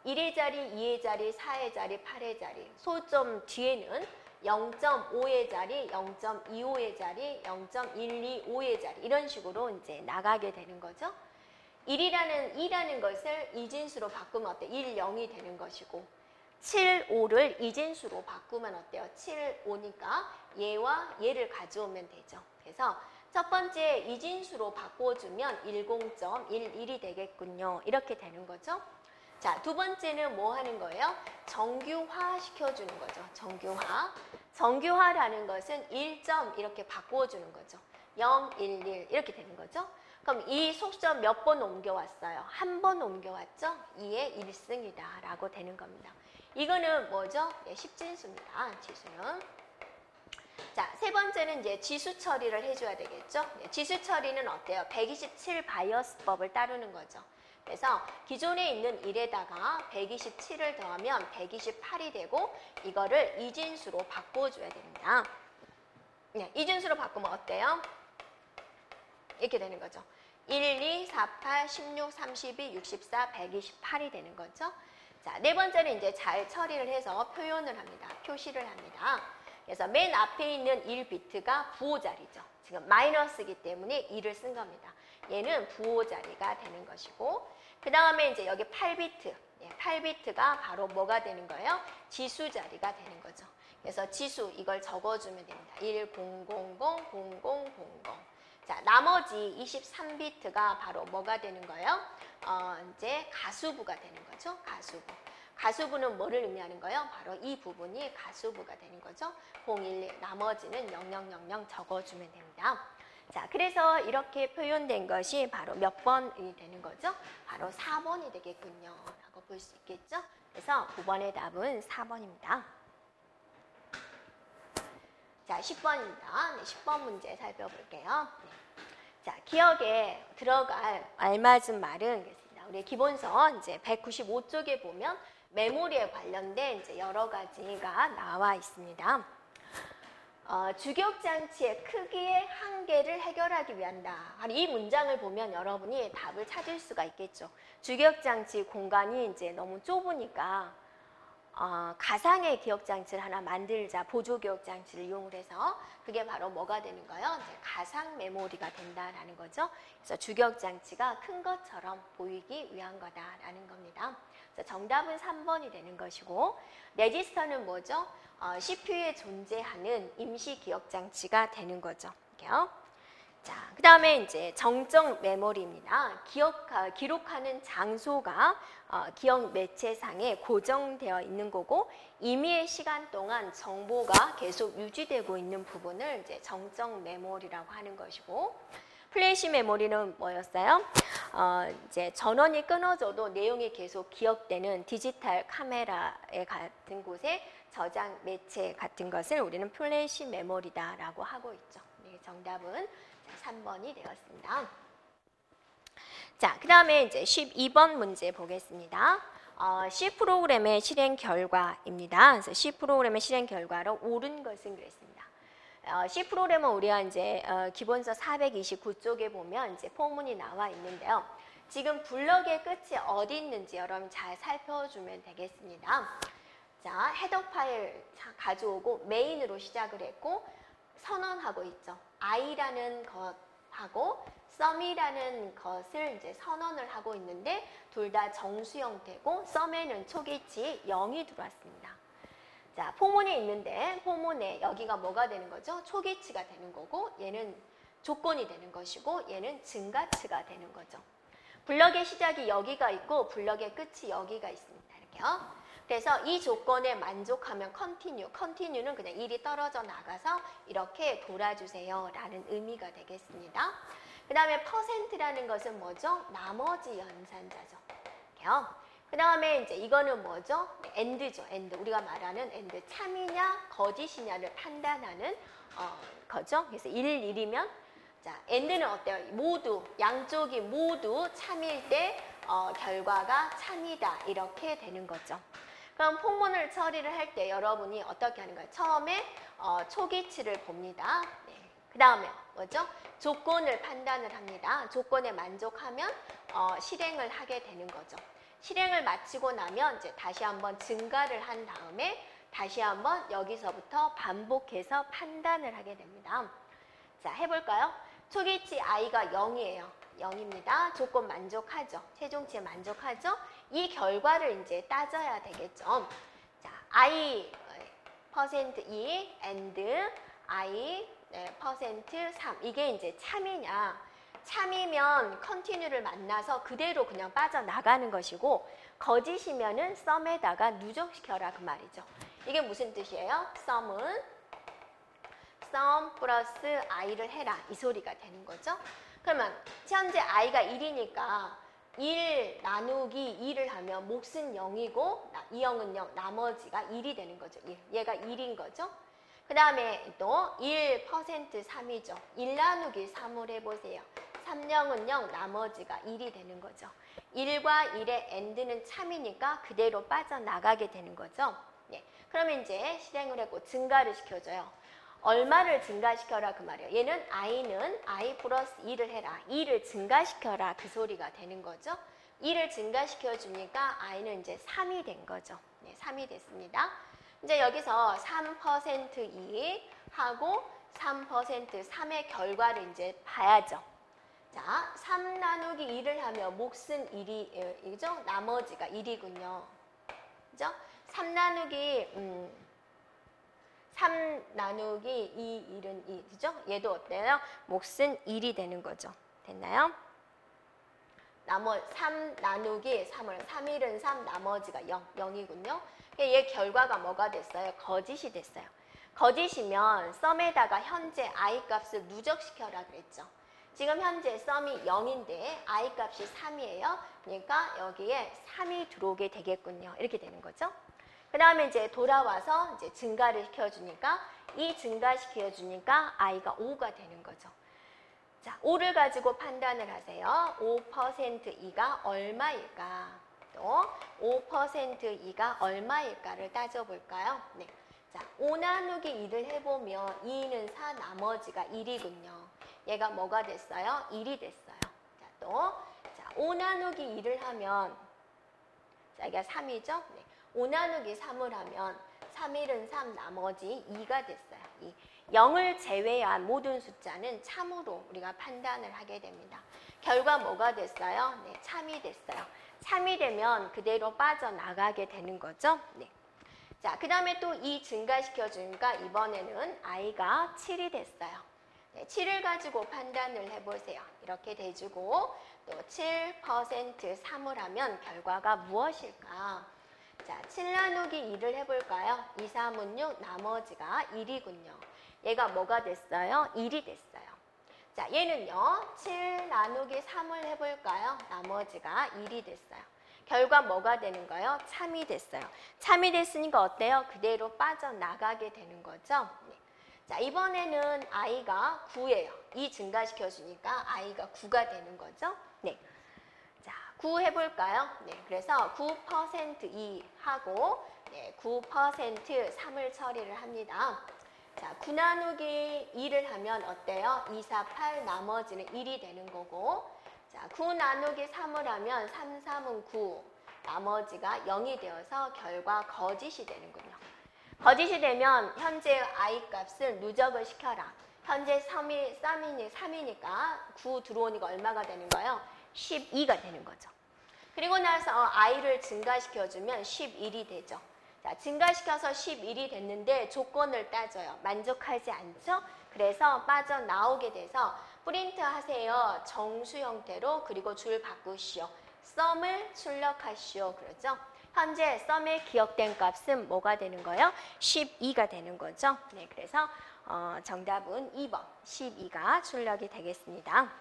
A: 1의 자리, 2의 자리, 4의 자리, 8의 자리. 소점 뒤에는 0.5의 자리, 0.25의 자리, 0.125의 자리 이런 식으로 이제 나가게 되는 거죠. 2라는 것을 이진수로 바꾸면 어때요? 1, 0이 되는 것이고 7, 5를 이진수로 바꾸면 어때요? 7, 5니까 얘와 얘를 가져오면 되죠. 그래서 첫 번째 이진수로 바꿔주면 10.11이 되겠군요. 이렇게 되는 거죠. 자, 두 번째는 뭐 하는 거예요? 정규화 시켜주는 거죠. 정규화. 정규화라는 것은 1점 이렇게 바꿔주는 거죠. 0, 1, 1 이렇게 되는 거죠. 그럼 이 속점 몇 번 옮겨왔어요? 한 번 옮겨왔죠? 2의 1승이다 라고 되는 겁니다. 이거는 뭐죠? 네, 십진수입니다. 지수는. 자, 세 번째는 이제 지수 처리를 해줘야 되겠죠? 네, 지수 처리는 어때요? 127 바이어스법을 따르는 거죠. 그래서 기존에 있는 1에다가 127을 더하면 128이 되고 이거를 이진수로 바꿔줘야 됩니다. 네, 이진수로 바꾸면 어때요? 이렇게 되는 거죠. 1, 2, 4, 8, 16, 32, 64, 128이 되는 거죠. 자, 네 번째는 이제 잘 처리를 해서 표현을 합니다. 표시를 합니다. 그래서 맨 앞에 있는 1비트가 부호 자리죠. 지금 마이너스이기 때문에 2를 쓴 겁니다. 얘는 부호 자리가 되는 것이고 그 다음에 이제 여기 8비트, 8비트가 바로 뭐가 되는 거예요? 지수 자리가 되는 거죠. 그래서 지수 이걸 적어주면 됩니다. 1000, 0000. 자, 나머지 23비트가 바로 뭐가 되는 거예요? 이제 가수부가 되는 거죠. 가수부. 가수부는 뭐를 의미하는 거예요? 바로 이 부분이 가수부가 되는 거죠. 011, 나머지는 0000 적어주면 됩니다. 자, 그래서 이렇게 표현된 것이 바로 몇 번이 되는 거죠? 바로 4번이 되겠군요. 라고 볼 수 있겠죠? 그래서 9번의 답은 4번입니다. 자, 10번입니다. 네, 10번 문제 살펴볼게요. 네. 자, 기억에 들어갈 알맞은 말은 그렇습니다. 우리 기본서 이제 195쪽에 보면 메모리에 관련된 이제 여러 가지가 나와 있습니다. 주격장치의 크기의 한계를 해결하기 위한다. 이 문장을 보면 여러분이 답을 찾을 수가 있겠죠. 주격장치 공간이 이제 너무 좁으니까 가상의 기억장치를 하나 만들자. 보조기억장치를 이용을 해서 그게 바로 뭐가 되는 거예요? 이제 가상 메모리가 된다라는 거죠. 그래서 주격장치가 큰 것처럼 보이기 위한 거다라는 겁니다. 그래서 정답은 3번이 되는 것이고 레지스터는 뭐죠? CPU에 존재하는 임시 기억장치가 되는 거죠. 이렇게요. 자, 그 다음에 이제 정적 메모리입니다. 기록하는 장소가 기억 매체상에 고정되어 있는 거고 임의의 시간 동안 정보가 계속 유지되고 있는 부분을 이제 정적 메모리라고 하는 것이고 플래시 메모리는 뭐였어요? 이제 전원이 끊어져도 내용이 계속 기억되는 디지털 카메라에 같은 곳에 저장 매체 같은 것을 우리는 플래시 메모리다라고 하고 있죠. 네, 정답은 3번이 되었습니다. 자, 그 다음에 이제 12번 문제 보겠습니다. C 프로그램의 실행 결과입니다. 그래서 C 프로그램의 실행 결과로 옳은 것은 그랬습니다. C 프로그램은 우리가 이제 기본서 429쪽에 보면 이제 포문이 나와 있는데요. 지금 블럭의 끝이 어디 있는지 여러분 잘 살펴주면 되겠습니다. 자, 헤더 파일 가져오고 메인으로 시작을 했고 선언하고 있죠. i라는 것하고 sum이라는 것을 이제 선언을 하고 있는데 둘 다 정수 형태고 sum에는 초기치 0이 들어왔습니다. 자, 포문이 있는데 포문에 여기가 뭐가 되는 거죠? 초기치가 되는 거고 얘는 조건이 되는 것이고 얘는 증가치가 되는 거죠. 블럭의 시작이 여기가 있고 블럭의 끝이 여기가 있습니다. 이렇게요. 그래서 이 조건에 만족하면 continue는 그냥 1이 떨어져 나가서 이렇게 돌아주세요 라는 의미가 되겠습니다. 그 다음에 %라는 것은 뭐죠? 나머지 연산자죠. 이렇게요. 그 다음에 이제 이거는 뭐죠? and죠. and. 우리가 말하는 and. 참이냐 거짓이냐를 판단하는 거죠. 그래서 1이면 자, and는 어때요? 모두 양쪽이 모두 참일 때 결과가 참이다 이렇게 되는 거죠. 그럼 포문을 처리를 할 때 여러분이 어떻게 하는 거예요? 처음에 초기치를 봅니다. 네. 그 다음에 뭐죠? 조건을 판단을 합니다. 조건에 만족하면 실행을 하게 되는 거죠. 실행을 마치고 나면 이제 다시 한번 증가를 한 다음에 다시 한번 여기서부터 반복해서 판단을 하게 됩니다. 자, 해볼까요? 초기치 i가 0이에요. 0입니다. 조건 만족하죠. 최종치에 만족하죠. 이 결과를 이제 따져야 되겠죠. 자, I %2 and I %3 이게 이제 참이냐. 참이면 continue를 만나서 그대로 그냥 빠져나가는 것이고 거짓이면은 sum에다가 누적시켜라 그 말이죠. 이게 무슨 뜻이에요? sum은 sum 플러스 i를 해라 이 소리가 되는 거죠. 그러면 현재 i가 1이니까 1 나누기 2를 하면 몫은 0이고 이 0은 0, 나머지가 1이 되는 거죠. 1. 얘가 1인 거죠. 그 다음에 또 1% 3이죠. 1 나누기 3을 해보세요. 3, 0은 0, 나머지가 1이 되는 거죠. 1과 1의 AND는 참이니까 그대로 빠져나가게 되는 거죠. 네. 그러면 이제 실행을 했고 증가를 시켜줘요. 얼마를 증가시켜라 그 말이에요. 얘는 i는 i 플러스 2를 해라. 2를 증가시켜라 그 소리가 되는 거죠. 2를 증가시켜주니까 i는 이제 3이 된 거죠. 네, 3이 됐습니다. 이제 여기서 3%2 하고 3% 3의 결과를 이제 봐야죠. 자, 3 나누기 2를 하면 몫은 1이죠? 나머지가 1이군요. 그죠? 3 나누기 2, 1은 2, 그죠? 얘도 어때요? 몫은 1이 되는 거죠. 됐나요? 3 나누기 3을 3, 1은 3, 나머지가 0, 0이군요. 얘 결과가 뭐가 됐어요? 거짓이 됐어요. 거짓이면 sum에다가 현재 i 값을 누적시켜라 그랬죠. 지금 현재 sum이 0인데 i 값이 3이에요. 그러니까 여기에 3이 들어오게 되겠군요. 이렇게 되는 거죠. 그 다음에 이제 돌아와서 이제 증가를 시켜주니까 이 증가시켜주니까 i가 5가 되는 거죠. 자, 5를 가지고 판단을 하세요. 5%이가 얼마일까? 또 5%이가 얼마일까를 따져볼까요? 네. 자, 5 나누기 2를 해보면 2는 4, 나머지가 1이군요. 얘가 뭐가 됐어요? 1이 됐어요. 자, 또 5 나누기 2를 하면 자, 이게 3이죠? 네. 5 나누기 3을 하면 3, 1은 3, 나머지 2가 됐어요. 2. 0을 제외한 모든 숫자는 참으로 우리가 판단을 하게 됩니다. 결과 뭐가 됐어요? 네, 참이 됐어요. 참이 되면 그대로 빠져나가게 되는 거죠. 네. 자, 그 다음에 또 2 증가시켜주니까 이번에는 i가 7이 됐어요. 네, 7을 가지고 판단을 해보세요. 이렇게 대주고 또 7% 3을 하면 결과가 무엇일까? 자, 7 나누기 2를 해볼까요? 2, 3은 6, 나머지가 1이군요. 얘가 뭐가 됐어요? 1이 됐어요. 자, 얘는요. 7 나누기 3을 해볼까요? 나머지가 1이 됐어요. 결과 뭐가 되는 거예요? 참이 됐어요. 참이 됐으니까 어때요? 그대로 빠져나가게 되는 거죠. 네. 자, 이번에는 i가 9예요. 2 증가시켜주니까 i가 9가 되는 거죠. 네. 자, 9 해볼까요? 네, 그래서 9% 2 하고 네, 9% 3을 처리를 합니다. 자, 9 나누기 2를 하면 어때요? 2, 4, 8 나머지는 1이 되는 거고 자, 9 나누기 3을 하면 3, 3은 9 나머지가 0이 되어서 결과 거짓이 되는군요. 거짓이 되면 현재 i 값을 누적을 시켜라. 현재 3이니까 9 들어오니까 얼마가 되는 거예요? 12가 되는 거죠. 그리고 나서 i를 증가시켜주면 11이 되죠. 자, 증가시켜서 11이 됐는데 조건을 따져요. 만족하지 않죠? 그래서 빠져나오게 돼서 프린트 하세요. 정수 형태로 그리고 줄 바꾸시오. sum을 출력하시오. 그러죠? 현재 sum에 기억된 값은 뭐가 되는 거예요? 12가 되는 거죠. 네, 그래서 정답은 2번 12가 출력이 되겠습니다.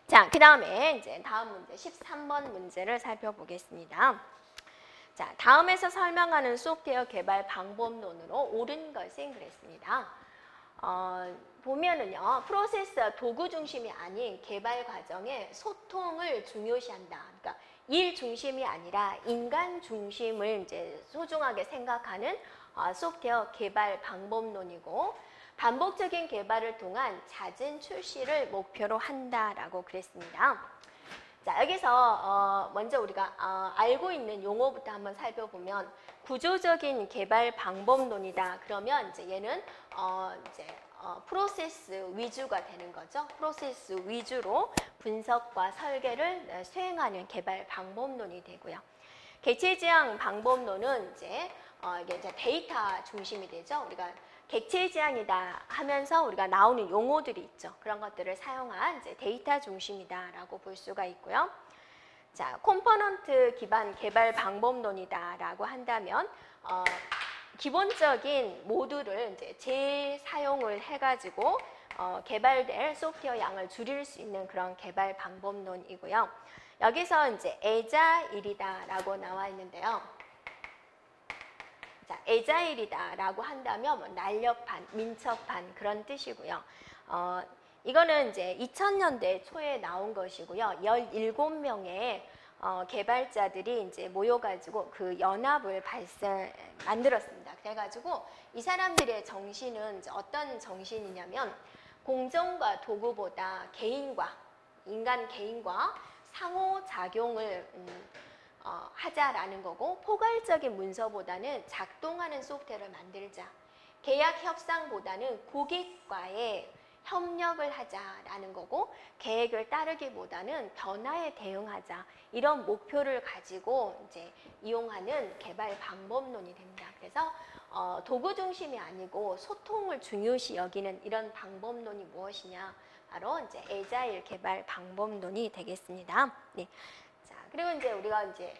A: 자, 그 다음에 이제 다음 문제 13번 문제를 살펴보겠습니다. 자, 다음에서 설명하는 소프트웨어 개발 방법론으로 옳은 것은 그랬습니다. 보면은요, 프로세서 도구 중심이 아닌 개발 과정에 소통을 중요시한다. 그러니까 일 중심이 아니라 인간 중심을 이제 소중하게 생각하는 소프트웨어 개발 방법론이고 반복적인 개발을 통한 잦은 출시를 목표로 한다라고 그랬습니다. 자, 여기서 먼저 우리가 알고 있는 용어부터 한번 살펴보면 구조적인 개발 방법론이다. 그러면 이제 얘는 프로세스 위주가 되는 거죠. 프로세스 위주로 분석과 설계를 수행하는 개발 방법론이 되고요. 객체 지향 방법론은 이게 이제 데이터 중심이 되죠. 우리가 객체 지향이다 하면서 우리가 나오는 용어들이 있죠. 그런 것들을 사용한 이제 데이터 중심이다라고 볼 수가 있고요. 자, 컴포넌트 기반 개발 방법론이다라고 한다면 기본적인 모듈을 이제 재사용을 해가지고 개발될 소프트웨어 양을 줄일 수 있는 그런 개발 방법론이고요. 여기서 이제 애자일이다라고 나와 있는데요. 자, 애자일이다라고 한다면 뭐 날렵한, 민첩한 그런 뜻이고요. 이거는 이제 2000년대 초에 나온 것이고요. 17명의 개발자들이 이제 모여가지고 그 연합을 만들었습니다. 그래가지고 이 사람들의 정신은 이제 어떤 정신이냐면 공정과 도구보다 인간 개인과 상호작용을 하자라는 거고, 포괄적인 문서보다는 작동하는 소프트웨어를 만들자. 계약 협상보다는 고객과의 협력을 하자라는 거고, 계획을 따르기보다는 변화에 대응하자. 이런 목표를 가지고 이제 이용하는 개발 방법론이 됩니다. 그래서 도구 중심이 아니고 소통을 중요시 여기는 이런 방법론이 무엇이냐? 바로 이제 애자일 개발 방법론이 되겠습니다. 네. 자, 그리고 이제 우리가 이제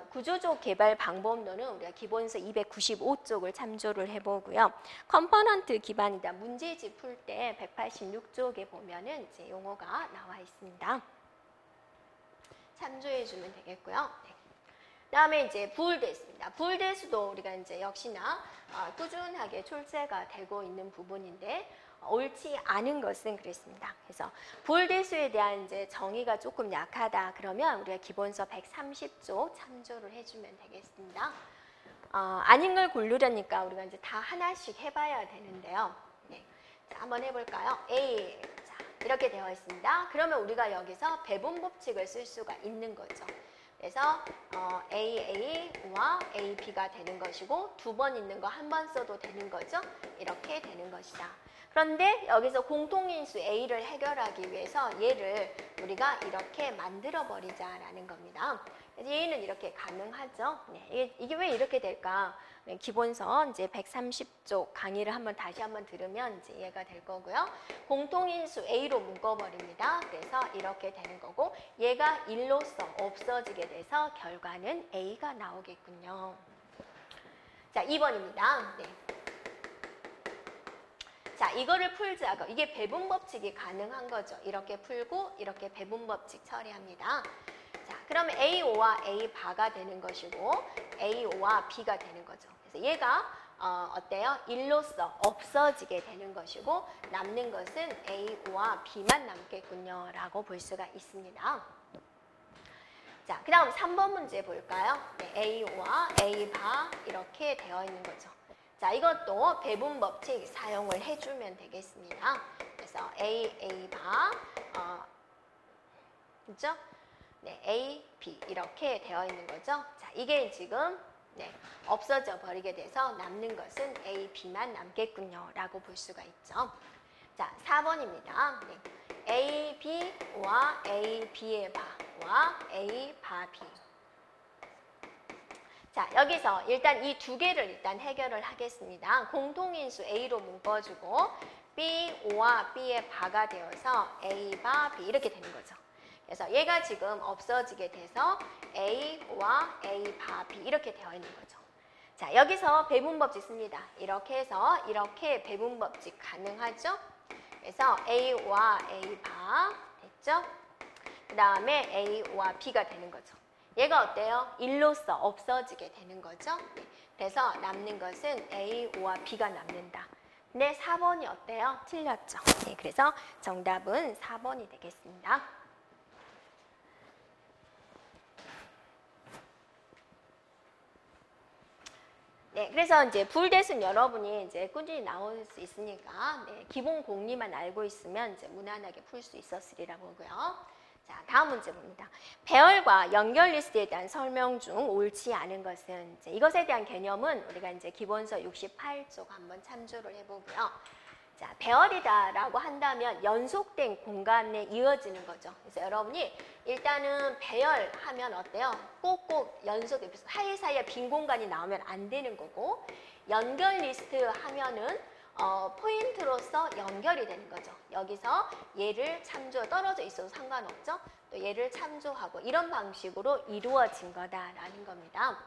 A: 구조적 개발 방법론은 우리가 기본서 295쪽을 참조를 해보고요. 컴포넌트 기반이다. 문제집 풀 때 186쪽에 보면은 이제 용어가 나와 있습니다. 참조해주면 되겠고요. 네. 다음에 이제 부울대수입니다. 부울대수도 우리가 이제 역시나 꾸준하게 출제가 되고 있는 부분인데, 옳지 않은 것은 그랬습니다. 그래서 부울대수에 대한 이제 정의가 조금 약하다 그러면 우리가 기본서 130쪽 참조를 해주면 되겠습니다. 아닌 걸 고르려니까 우리가 이제 다 하나씩 해봐야 되는데요. 네. 자, 한번 해볼까요? A. 자, 이렇게 되어 있습니다. 그러면 우리가 여기서 배분 법칙을 쓸 수가 있는 거죠. 그래서 AA와 AB가 되는 것이고, 두 번 있는 거 한 번 써도 되는 거죠. 이렇게 되는 것이다. 그런데 여기서 공통인수 A를 해결하기 위해서 얘를 우리가 이렇게 만들어 버리자라는 겁니다. 얘는 이렇게 가능하죠. 네, 이게 왜 이렇게 될까? 네, 기본서 이제 130쪽 강의를 다시 한번 들으면 이제 이해가 될 거고요. 공통인수 A로 묶어버립니다. 그래서 이렇게 되는 거고, 얘가 1로서 없어지게 돼서 결과는 A가 나오겠군요. 자, 2번입니다. 네. 자, 이거를 풀자. 이게 배분 법칙이 가능한 거죠. 이렇게 풀고 이렇게 배분 법칙 처리합니다. 자, 그러면 A5와 A 바가 되는 것이고, A5와 B가 되는 거죠. 그래서 얘가 어때요? 1로서 없어지게 되는 것이고, 남는 것은 A5와 B만 남겠군요. 라고 볼 수가 있습니다. 자, 그 다음 3번 문제 볼까요? 네, A5와 A 바 이렇게 되어 있는 거죠. 자, 이것도 배분 법칙 사용을 해주면 되겠습니다. 그래서 A 바, 그죠? 네, A, B 이렇게 되어 있는 거죠. 자, 이게 지금 없어져 버리게 돼서 남는 것은 A, B만 남겠군요. 라고 볼 수가 있죠. 자, 4번입니다. 네, A, B와 A, B의 바와 A, 바, B. 자, 여기서 일단 이 두 개를 일단 해결을 하겠습니다. 공통인수 A로 묶어주고 B5와 B의 바가 되어서 A, 바, B 이렇게 되는 거죠. 그래서 얘가 지금 없어지게 돼서 A와 A, 바, B 이렇게 되어 있는 거죠. 자, 여기서 배분법칙 씁니다. 이렇게 해서 이렇게 배분법칙 가능하죠? 그래서 A와 A, 바 됐죠? 그 다음에 A와 B가 되는 거죠. 얘가 어때요? 1로서 없어지게 되는 거죠. 그래서 남는 것은 A, O와 B가 남는다. 근데 4번이 어때요? 틀렸죠. 네, 그래서 정답은 4번이 되겠습니다. 네, 그래서 이제 부울대수는 여러분이 이제 꾸준히 나올 수 있으니까 기본 공리만 알고 있으면 이제 무난하게 풀 수 있었으리라 보고요. 자, 다음 문제 봅니다. 배열과 연결 리스트에 대한 설명 중 옳지 않은 것은 이제 이것에 대한 개념은 우리가 이제 기본서 68쪽 한번 참조를 해보고요. 자, 배열이다라고 한다면 연속된 공간에 이어지는 거죠. 그래서 여러분이 일단은 배열하면 어때요? 꼭꼭 연속에 사이사이에 빈 공간이 나오면 안 되는 거고 연결 리스트 하면은 포인트로서 연결이 되는 거죠. 여기서 얘를 떨어져 있어도 상관없죠. 또 얘를 참조하고 이런 방식으로 이루어진 거다라는 겁니다.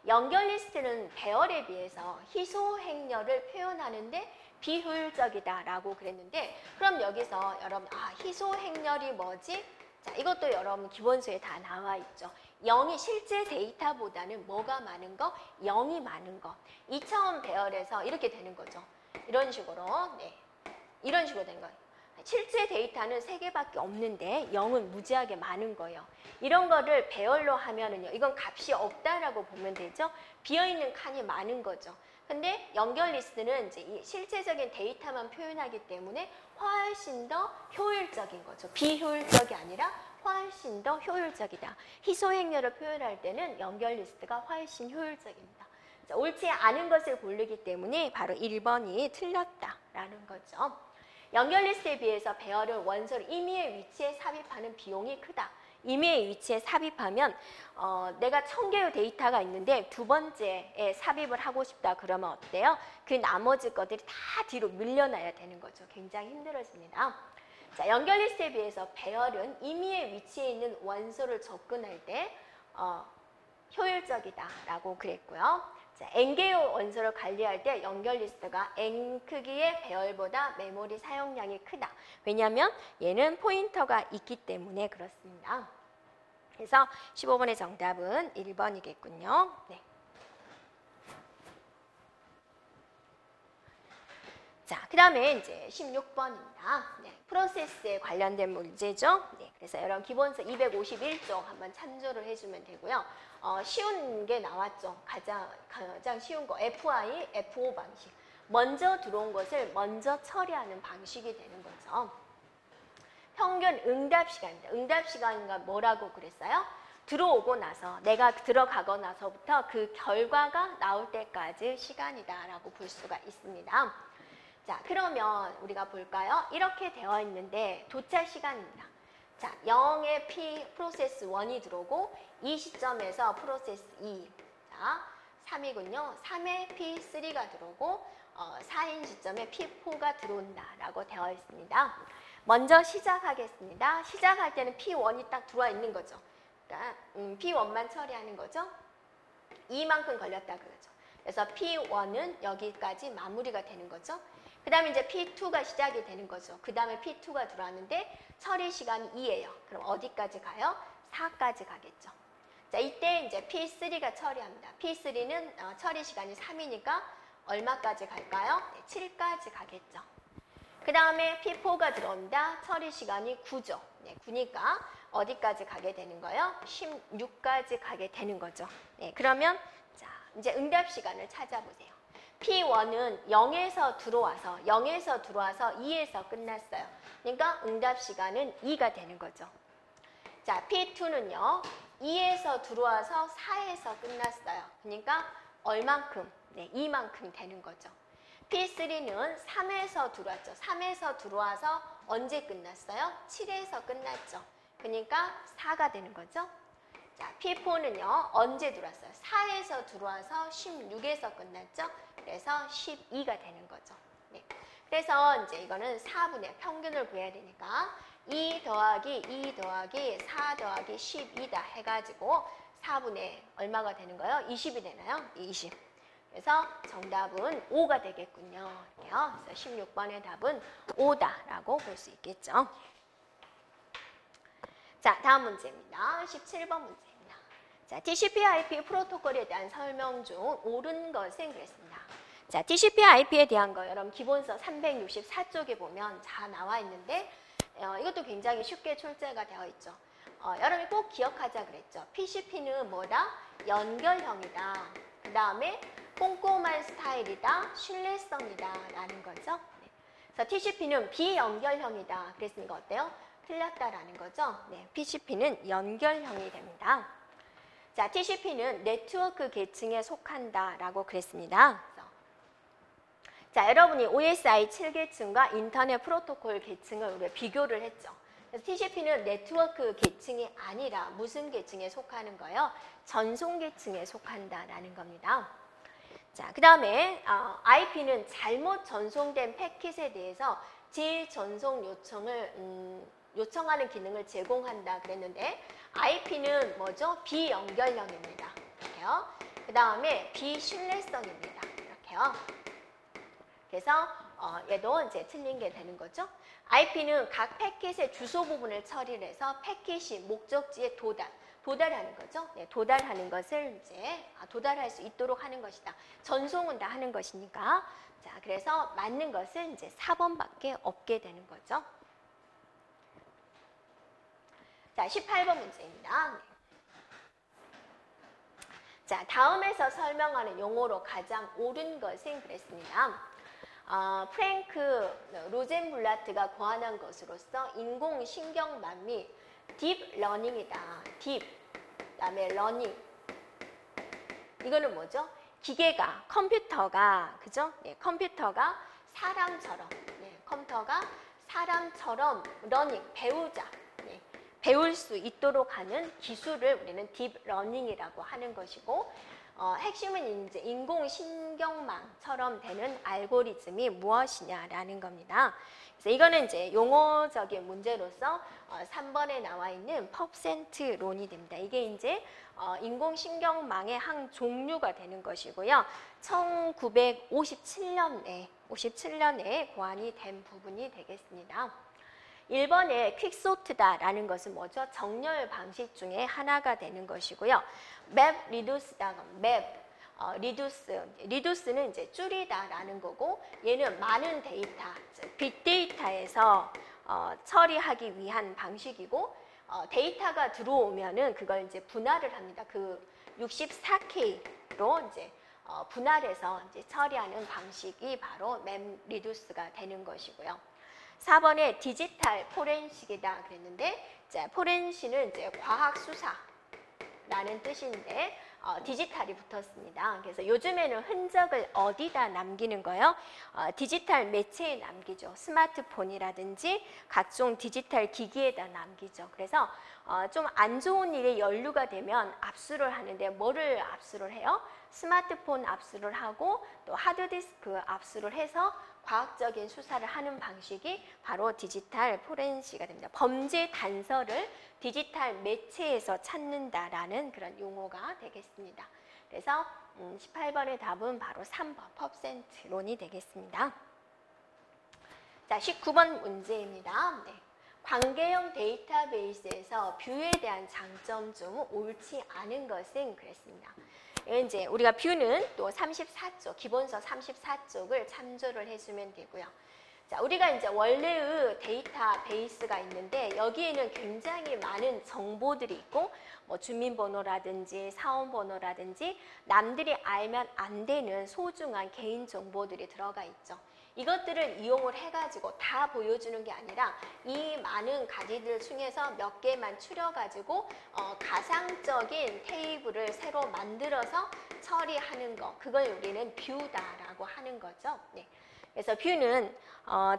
A: 연결 리스트는 배열에 비해서 희소 행렬을 표현하는데 비효율적이다라고 그랬는데 그럼 여기서 여러분 희소 행렬이 뭐지? 자, 이것도 여러분 기본서에 다 나와 있죠. 0이 실제 데이터보다는 뭐가 많은 거? 0이 많은 거. 2차원 배열에서 이렇게 되는 거죠. 이런 식으로, 네, 이런 식으로 되는 거예요. 실제 데이터는 3개밖에 없는데 0은 무지하게 많은 거예요. 이런 거를 배열로 하면은요, 이건 값이 없다라고 보면 되죠. 비어있는 칸이 많은 거죠. 근데 연결 리스트는 이제 이 실제적인 데이터만 표현하기 때문에 훨씬 더 효율적인 거죠. 비효율적이 아니라 훨씬 더 효율적이다. 희소 행렬을 표현할 때는 연결 리스트가 훨씬 효율적입니다. 자, 옳지 않은 것을 고르기 때문에 바로 1번이 틀렸다라는 거죠. 연결 리스트에 비해서 배열은 원소를 임의의 위치에 삽입하는 비용이 크다. 임의의 위치에 삽입하면 내가 1000개의 데이터가 있는데 두 번째에 삽입을 하고 싶다 그러면 어때요? 그 나머지 것들이 다 뒤로 밀려나야 되는 거죠. 굉장히 힘들어집니다. 자, 연결 리스트에 비해서 배열은 임의의 위치에 있는 원소를 접근할 때 효율적이다라고 그랬고요. 자, N개의 원소를 관리할 때 연결 리스트가 N 크기의 배열보다 메모리 사용량이 크다. 왜냐하면 얘는 포인터가 있기 때문에 그렇습니다. 그래서 15번의 정답은 1번이겠군요. 네. 자, 그 다음에 이제 16번입니다. 네, 프로세스에 관련된 문제죠. 네, 그래서 여러분 기본서 251쪽 한번 참조를 해주면 되고요. 쉬운 게 나왔죠. 가장 쉬운 거 FI, FO 방식. 먼저 들어온 것을 먼저 처리하는 방식이 되는 거죠. 평균 응답 시간입니다. 응답 시간인가 뭐라고 그랬어요? 들어오고 나서 내가 들어가고 나서부터 그 결과가 나올 때까지 시간이다라고 볼 수가 있습니다. 자, 그러면 우리가 볼까요? 이렇게 되어 있는데 도착 시간입니다. 자, 0에 P 프로세스 1이 들어오고 이 시점에서 프로세스 2. 자, 3이군요. 3에 P3가 들어오고 4인 시점에 P4가 들어온다라고 되어 있습니다. 먼저 시작하겠습니다. 시작할 때는 P1이 딱 들어와 있는 거죠. 그러니까 P1만 처리하는 거죠. 2만큼 걸렸다 그러죠. 그래서 P1은 여기까지 마무리가 되는 거죠. 그 다음에 이제 P2가 시작이 되는 거죠. 그 다음에 P2가 들어왔는데 처리 시간이 2예요. 그럼 어디까지 가요? 4까지 가겠죠. 자, 이때 이제 P3가 처리합니다. P3는 처리 시간이 3이니까 얼마까지 갈까요? 네, 7까지 가겠죠. 그 다음에 P4가 들어온다. 처리 시간이 9죠. 네, 9니까 어디까지 가게 되는 거예요? 16까지 가게 되는 거죠. 네, 그러면 자, 이제 응답 시간을 찾아보세요. P1은 0에서 들어와서 2에서 끝났어요. 그러니까 응답 시간은 2가 되는 거죠. 자, P2는요. 2에서 들어와서 4에서 끝났어요. 그러니까 얼만큼? 네, 2만큼 되는 거죠. P3는 3에서 들어왔죠. 3에서 들어와서 언제 끝났어요? 7에서 끝났죠. 그러니까 4가 되는 거죠. 자, P4는요. 언제 들어왔어요? 4에서 들어와서 16에서 끝났죠. 그래서 12가 되는 거죠. 네. 그래서 이제 이거는 4분의 평균을 구해야 되니까 2 더하기 2 더하기 4 더하기 12다 해가지고 4분의 얼마가 되는 거예요? 20이 되나요? 20. 그래서 정답은 5가 되겠군요. 그래서 16번의 답은 5다라고 볼 수 있겠죠. 자, 다음 문제입니다. 17번 문제입니다. 자, TCP/IP 프로토콜에 대한 설명 중 옳은 것은 그랬습니다. 자, TCP/IP에 대한 거 여러분 기본서 364쪽에 보면 다 나와 있는데 이것도 굉장히 쉽게 출제가 되어 있죠. 여러분이 꼭 기억하자 그랬죠. PCP는 뭐다? 연결형이다. 그 다음에 꼼꼼한 스타일이다. 신뢰성이다. 라는 거죠. 네. 그래서 TCP는 비연결형이다. 그랬으니까 어때요? 틀렸다라는 거죠. 네, PCP는 연결형이 됩니다. 자, TCP는 네트워크 계층에 속한다라고 그랬습니다. 자, 여러분이 OSI 7계층과 인터넷 프로토콜 계층을 우리가 비교를 했죠. 그래서 TCP는 네트워크 계층이 아니라 무슨 계층에 속하는 거예요? 전송 계층에 속한다라는 겁니다. 자, 그 다음에 IP는 잘못 전송된 패킷에 대해서 재전송 요청하는 기능을 제공한다 그랬는데 IP는 뭐죠? 비연결형입니다. 이렇게요. 그 다음에 비신뢰성입니다. 이렇게요. 그래서 얘도 이제 틀린 게 되는 거죠. IP는 각 패킷의 주소 부분을 처리를 해서 패킷이 목적지에 도달하는 거죠. 네, 도달하는 것을 이제 도달할 수 있도록 하는 것이다. 전송은 다 하는 것이니까. 자, 그래서 맞는 것은 이제 4번밖에 없게 되는 거죠. 자, 18번 문제입니다. 네. 자, 다음에서 설명하는 용어로 가장 옳은 것은 그랬습니다. 프랭크 로젠블라트가 고안한 것으로서 인공신경망이 딥러닝이다. 딥, 그다음에 러닝. 이거는 뭐죠? 기계가, 컴퓨터가, 그죠? 네, 컴퓨터가 사람처럼, 컴퓨터가 사람처럼 러닝, 배우자, 배울 수 있도록 하는 기술을 우리는 딥러닝이라고 하는 것이고, 핵심은 이제 인공신경망처럼 되는 알고리즘이 무엇이냐라는 겁니다. 그래서 이거는 이제 용어적인 문제로서 3번에 나와 있는 퍼센트론이 됩니다. 이게 이제 인공신경망의 한 종류가 되는 것이고요. 1957년에 고안이 된 부분이 되겠습니다. 1번에 퀵소트다라는 것은 뭐죠? 정렬 방식 중에 하나가 되는 것이고요. 맵 리두스다, 리두스는 이제 줄이다라는 거고, 얘는 많은 데이터, 빅데이터에서 처리하기 위한 방식이고, 데이터가 들어오면은 그걸 이제 분할을 합니다. 그 64K로 이제 분할해서 이제 처리하는 방식이 바로 맵 리두스가 되는 것이고요. 4번에 디지털 포렌식이다 그랬는데, 자, 포렌식은 이제 과학 수사라는 뜻인데 디지털이 붙었습니다. 그래서 요즘에는 흔적을 어디다 남기는 거예요? 디지털 매체에 남기죠. 스마트폰이라든지 각종 디지털 기기에다 남기죠. 그래서 좀 안 좋은 일에 연루가 되면 압수를 하는데 뭐를 압수를 해요? 스마트폰 압수를 하고 또 하드디스크 압수를 해서 과학적인 수사를 하는 방식이 바로 디지털 포렌식이 됩니다. 범죄 단서를 디지털 매체에서 찾는다라는 그런 용어가 되겠습니다. 그래서 18번의 답은 바로 3번 퍼센트론이 되겠습니다. 자, 19번 문제입니다. 네. 관계형 데이터베이스에서 뷰에 대한 장점 중 옳지 않은 것은 그랬습니다. 이제 우리가 뷰는 또 34쪽, 기본서 34쪽을 참조를 해주면 되고요. 자, 우리가 이제 원래의 데이터베이스가 있는데 여기에는 굉장히 많은 정보들이 있고 뭐 주민번호라든지 사원번호라든지 남들이 알면 안 되는 소중한 개인 정보들이 들어가 있죠. 이것들을 이용을 해가지고 다 보여주는 게 아니라 이 많은 가지들 중에서 몇 개만 추려가지고 가상적인 테이블을 새로 만들어서 처리하는 거, 그걸 우리는 뷰다라고 하는 거죠. 네. 그래서 뷰는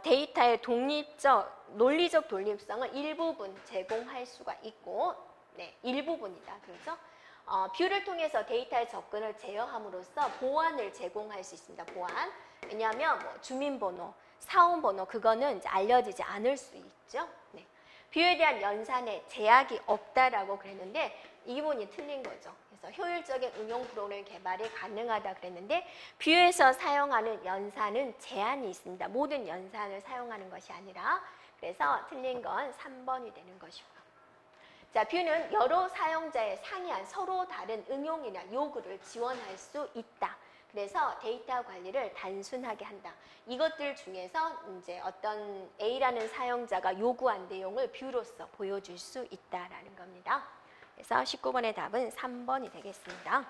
A: 데이터의 논리적 독립성을 일부분 제공할 수가 있고, 네, 일부분이다. 그렇죠? 뷰를 통해서 데이터의 접근을 제어함으로써 보안을 제공할 수 있습니다. 보안. 왜냐하면 뭐 주민번호, 사원번호 그거는 이제 알려지지 않을 수 있죠. 네. 뷰에 대한 연산에 제약이 없다라고 그랬는데 이 부분이 틀린 거죠. 그래서 효율적인 응용 프로그램 개발이 가능하다 그랬는데 뷰에서 사용하는 연산은 제한이 있습니다. 모든 연산을 사용하는 것이 아니라, 그래서 틀린 건 3번이 되는 것이고요. 자, 뷰는 여러 사용자의 상이한 서로 다른 응용이나 요구를 지원할 수 있다. 그래서 데이터 관리를 단순하게 한다. 이것들 중에서 이제 어떤 A라는 사용자가 요구한 내용을 뷰로서 보여줄 수 있다라는 겁니다. 그래서 19번의 답은 3번이 되겠습니다.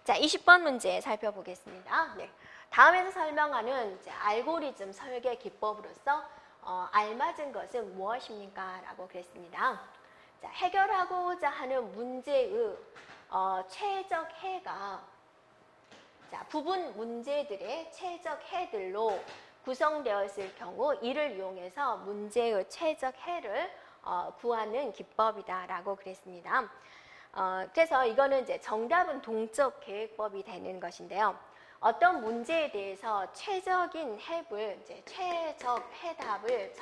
A: 자, 20번 문제 살펴보겠습니다. 네. 다음에서 설명하는 이제 알고리즘 설계 기법으로서 알맞은 것은 무엇입니까? 라고 그랬습니다. 자, 해결하고자 하는 문제의 최적해가 자, 부분 문제들의 최적해들로 구성되었을 경우 이를 이용해서 문제의 최적해를 구하는 기법이다라고 그랬습니다. 그래서 이거는 이제 정답은 동적 계획법이 되는 것인데요. 어떤 문제에 대해서 최적인 해답을 이제 최적 해답을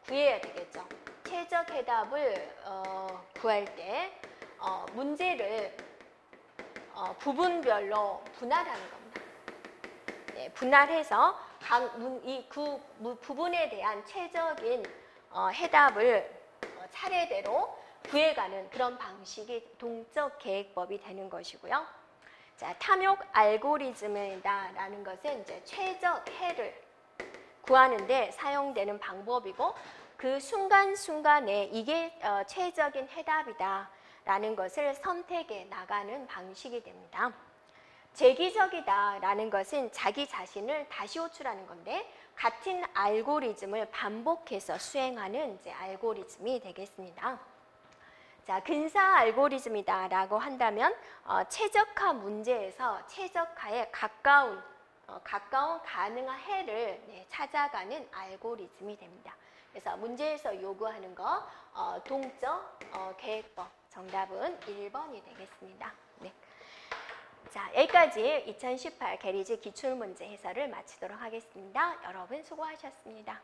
A: 구해야 되겠죠. 최적 해답을 구할 때 문제를 부분별로 분할하는 겁니다. 네, 분할해서 그 부분에 대한 최적인 해답을 차례대로 구해가는 그런 방식이 동적 계획법이 되는 것이고요. 자, 탐욕 알고리즘이다라는 것은 이제 최적해를 구하는데 사용되는 방법이고 그 순간순간에 이게 최적인 해답이다라는 것을 선택해 나가는 방식이 됩니다. 재기적이다라는 것은 자기 자신을 다시 호출하는 건데 같은 알고리즘을 반복해서 수행하는 이제 알고리즘이 되겠습니다. 자, 근사 알고리즘이다라고 한다면 최적화 문제에서 최적화에 가까운 가능한 해를 찾아가는 알고리즘이 됩니다. 그래서 문제에서 요구하는 거 동적 계획법 정답은 1번이 되겠습니다. 네. 자, 여기까지 2018 게리즈 기출문제 해설을 마치도록 하겠습니다. 여러분 수고하셨습니다.